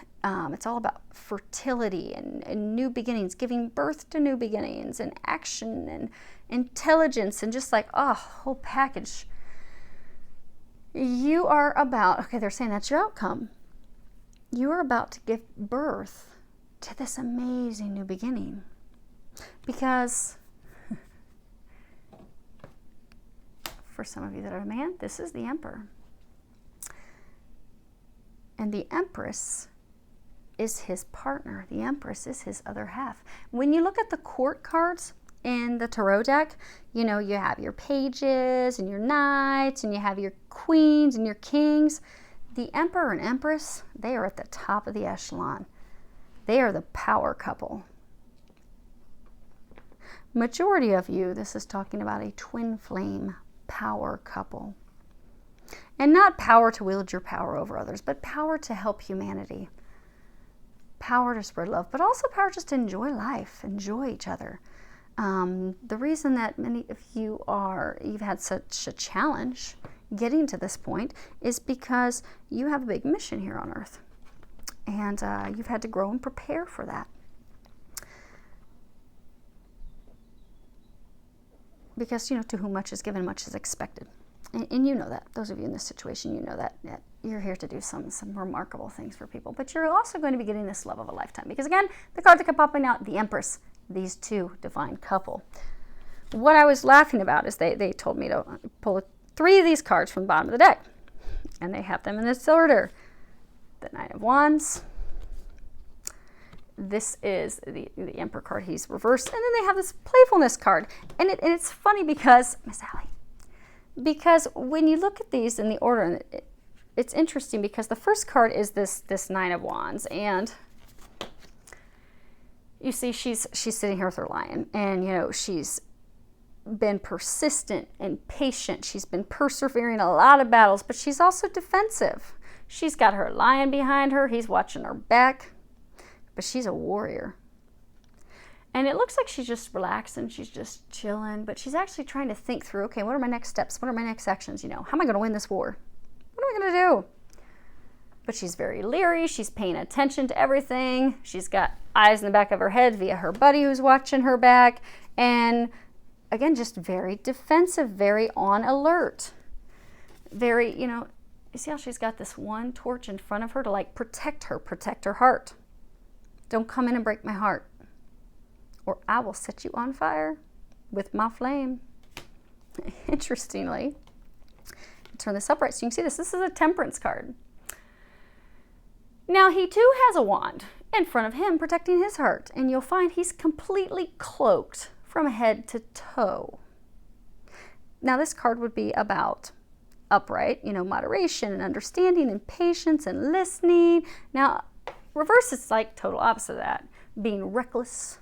It's all about fertility and new beginnings, giving birth to new beginnings and action and intelligence and just like, whole package. You are about, they're saying that's your outcome. You are about to give birth to this amazing new beginning. Because for some of you that are a man, this is the Emperor. And the Empress is his partner. The Empress is his other half. When you look at the court cards, in the tarot deck, you know, you have your pages and your knights, and you have your queens and your kings. The Emperor and Empress, they are at the top of the echelon. They are the power couple. Majority of you, this is talking about a twin flame power couple. And not power to wield your power over others, but power to help humanity. Power to spread love, but also power just to enjoy life, enjoy each other. The reason that many of you you've had such a challenge getting to this point is because you have a big mission here on Earth. And you've had to grow and prepare for that. Because, you know, to whom much is given, much is expected. And you know that. Those of you in this situation, you know that you're here to do some remarkable things for people. But you're also going to be getting this love of a lifetime. Because again, the card that kept popping out, the Empress, these two divine couple. What I was laughing about is they told me to pull 3 of these cards from the bottom of the deck. And they have them in this order. The Knight of Wands. This is the Emperor card. He's reversed. And then they have this Playfulness card. And it's funny because, Miss Allie, because when you look at these in the order, it's interesting because the first card is this Nine of Wands. And you see she's sitting here with her lion. And, you know, she's been persistent and patient. She's been persevering a lot of battles, but she's also defensive. She's got her lion behind her. He's watching her back. But she's a warrior. And it looks like she's just relaxing. She's just chilling. But she's actually trying to think through, okay, what are my next steps? What are my next actions? You know, how am I going to win this war? What am I going to do? But she's very leery. She's paying attention to everything. She's got eyes in the back of her head via her buddy who's watching her back. And again, just very defensive, very on alert. Very, you know, you see how she's got this one torch in front of her to like protect her heart. Don't come in and break my heart, or I will set you on fire with my flame. Interestingly, turn this upright so you can see this. This is a Temperance card. Now, he too has a wand in front of him protecting his heart, and you'll find he's completely cloaked from head to toe. Now, this card would be about upright, you know, moderation and understanding and patience and listening. Now, reverse is like total opposite of that. Being reckless,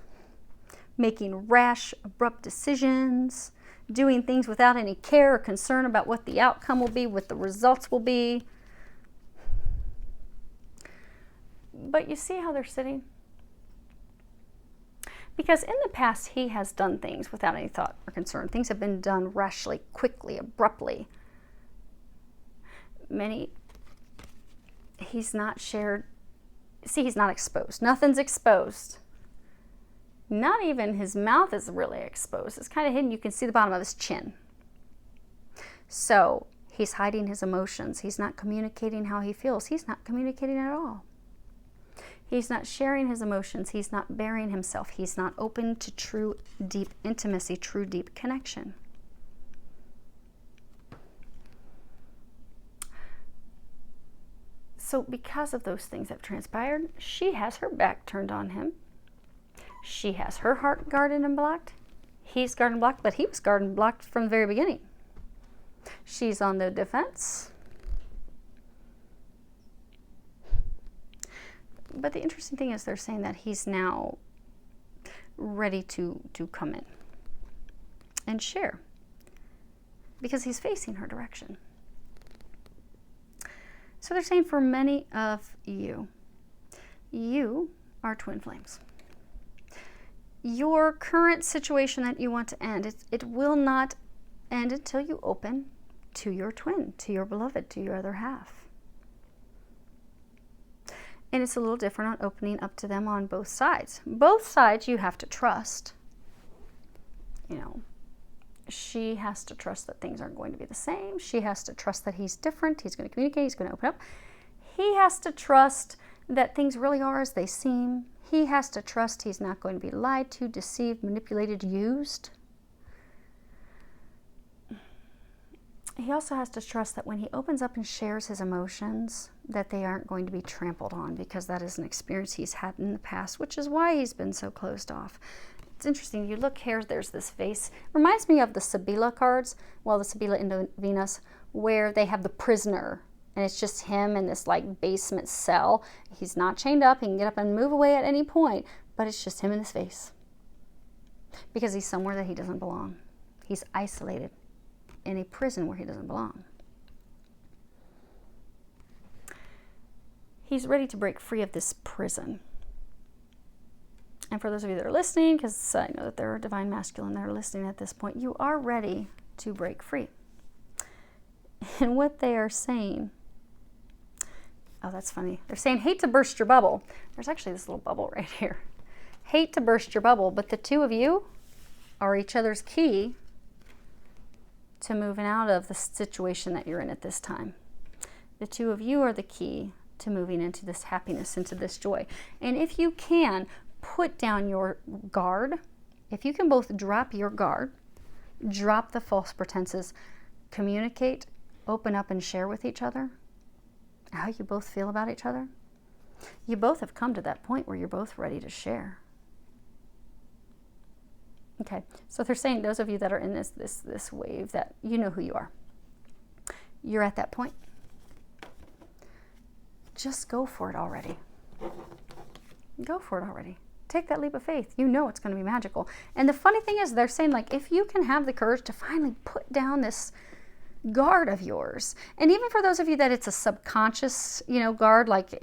making rash, abrupt decisions, doing things without any care or concern about what the outcome will be, what the results will be. But you see how they're sitting? Because in the past, he has done things without any thought or concern. Things have been done rashly, quickly, abruptly. He's not shared. See, he's not exposed. Nothing's exposed. Not even his mouth is really exposed. It's kind of hidden. You can see the bottom of his chin. So he's hiding his emotions. He's not communicating how he feels. He's not communicating at all. He's not sharing his emotions. He's not bearing himself. He's not open to true, deep intimacy, true, deep connection. So because of those things that have transpired, she has her back turned on him. She has her heart guarded and blocked. He's guarded and blocked, but he was guarded and blocked from the very beginning. She's on the defense. But the interesting thing is they're saying that he's now ready to come in and share because he's facing her direction. So they're saying for many of you, you are twin flames. Your current situation that you want to end, it will not end until you open to your twin, to your beloved, to your other half. And it's a little different on opening up to them on both sides. Both sides you have to trust. You know, she has to trust that things aren't going to be the same. She has to trust that he's different. He's going to communicate. He's going to open up. He has to trust that things really are as they seem. He has to trust he's not going to be lied to, deceived, manipulated, used. He also has to trust that when he opens up and shares his emotions, that they aren't going to be trampled on, because that is an experience he's had in the past, which is why he's been so closed off. It's interesting. You look here, there's this vase. Reminds me of the Sibilla cards, well, the Sibilla into Venus, where they have the prisoner, and it's just him in this like basement cell. He's not chained up. He can get up and move away at any point, but it's just him in this vase because he's somewhere that he doesn't belong. He's isolated in a prison where he doesn't belong. He's ready to break free of this prison. And for those of you that are listening, because I know that there are divine masculine that are listening at this point, you are ready to break free. And what they are saying, oh, that's funny. They're saying, hate to burst your bubble. There's actually this little bubble right here. Hate to burst your bubble, but the two of you are each other's key to moving out of the situation that you're in at this time. The two of you are the key to moving into this happiness, into this joy. And if you can, put down your guard. If you can both drop your guard, drop the false pretenses, communicate, open up and share with each other how you both feel about each other, you both have come to that point where you're both ready to share. Okay, so they're saying those of you that are in this wave, that you know who you are. You're at that point. Just go for it already. Go for it already. Take that leap of faith. You know it's going to be magical. And the funny thing is, they're saying, like, if you can have the courage to finally put down this guard of yours, and even for those of you that it's a subconscious, guard, like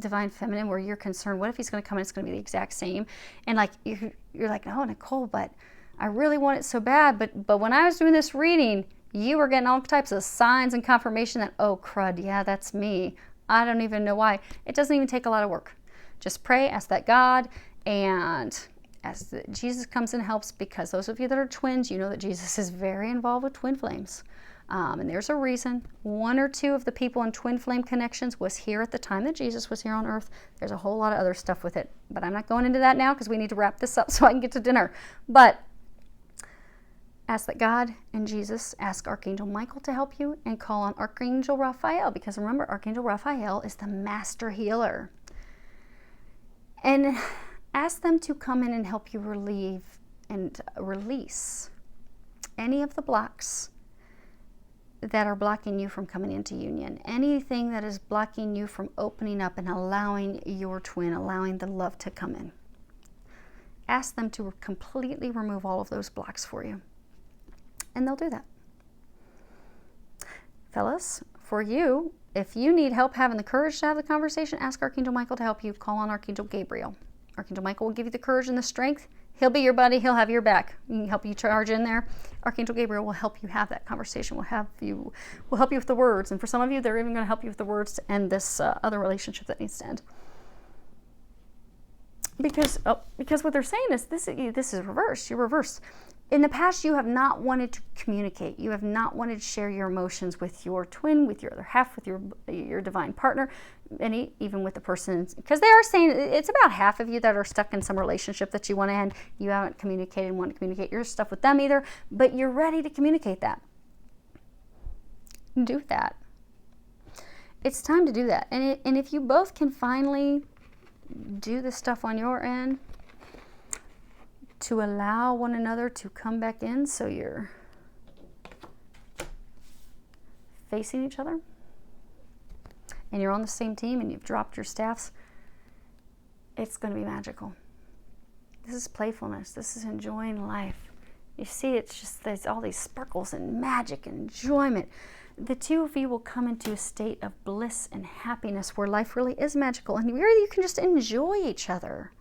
divine feminine, where you're concerned, what if he's going to come and it's going to be the exact same? And like you're like, oh, Nicole, but I really want it so bad. But when I was doing this reading, you were getting all types of signs and confirmation that, oh, crud, yeah, that's me. I don't even know why. It doesn't even take a lot of work. Just pray, ask that God, and as Jesus comes and helps, because those of you that are twins, you know that Jesus is very involved with twin flames. And there's a reason. One or two of the people in twin flame connections was here at the time that Jesus was here on earth. There's a whole lot of other stuff with it, but I'm not going into that now because we need to wrap this up so I can get to dinner. But ask that God and Jesus, ask Archangel Michael to help you, and call on Archangel Raphael, because remember, Archangel Raphael is the master healer. And ask them to come in and help you relieve and release any of the blocks that are blocking you from coming into union. Anything that is blocking you from opening up and allowing your twin, allowing the love to come in. Ask them to completely remove all of those blocks for you. And they'll do that. Fellas, for you, if you need help having the courage to have the conversation, ask Archangel Michael to help you. Call on Archangel Gabriel. Archangel Michael will give you the courage and the strength. He'll be your buddy. He'll have your back. He can help you charge in there. Archangel Gabriel will help you have that conversation. Will help you with the words. And for some of you, they're even going to help you with the words to end this other relationship that needs to end. Because what they're saying is this is reversed. You're reversed. In the past, you have not wanted to communicate. You have not wanted to share your emotions with your twin, with your other half, with your divine partner, and even with the person. Because they are saying it's about half of you that are stuck in some relationship that you want to end. You haven't communicated and want to communicate your stuff with them either, but you're ready to communicate that. Do that. It's time to do that. And if you both can finally do the stuff on your end, to allow one another to come back in so you're facing each other and you're on the same team and you've dropped your staffs, it's going to be magical. This is playfulness. This is enjoying life. You see, it's just there's all these sparkles and magic and enjoyment. The two of you will come into a state of bliss and happiness where life really is magical, and really you can just enjoy each other.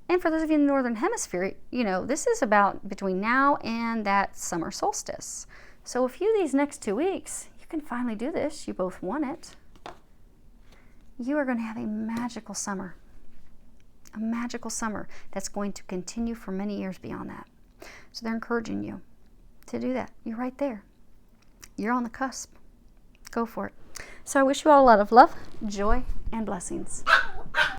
And for those of you in the Northern Hemisphere, this is about between now and that summer solstice. So if these next 2 weeks, you can finally do this. You both want it. You are going to have a magical summer. A magical summer that's going to continue for many years beyond that. So they're encouraging you to do that. You're right there. You're on the cusp. Go for it. So I wish you all a lot of love, joy, and blessings.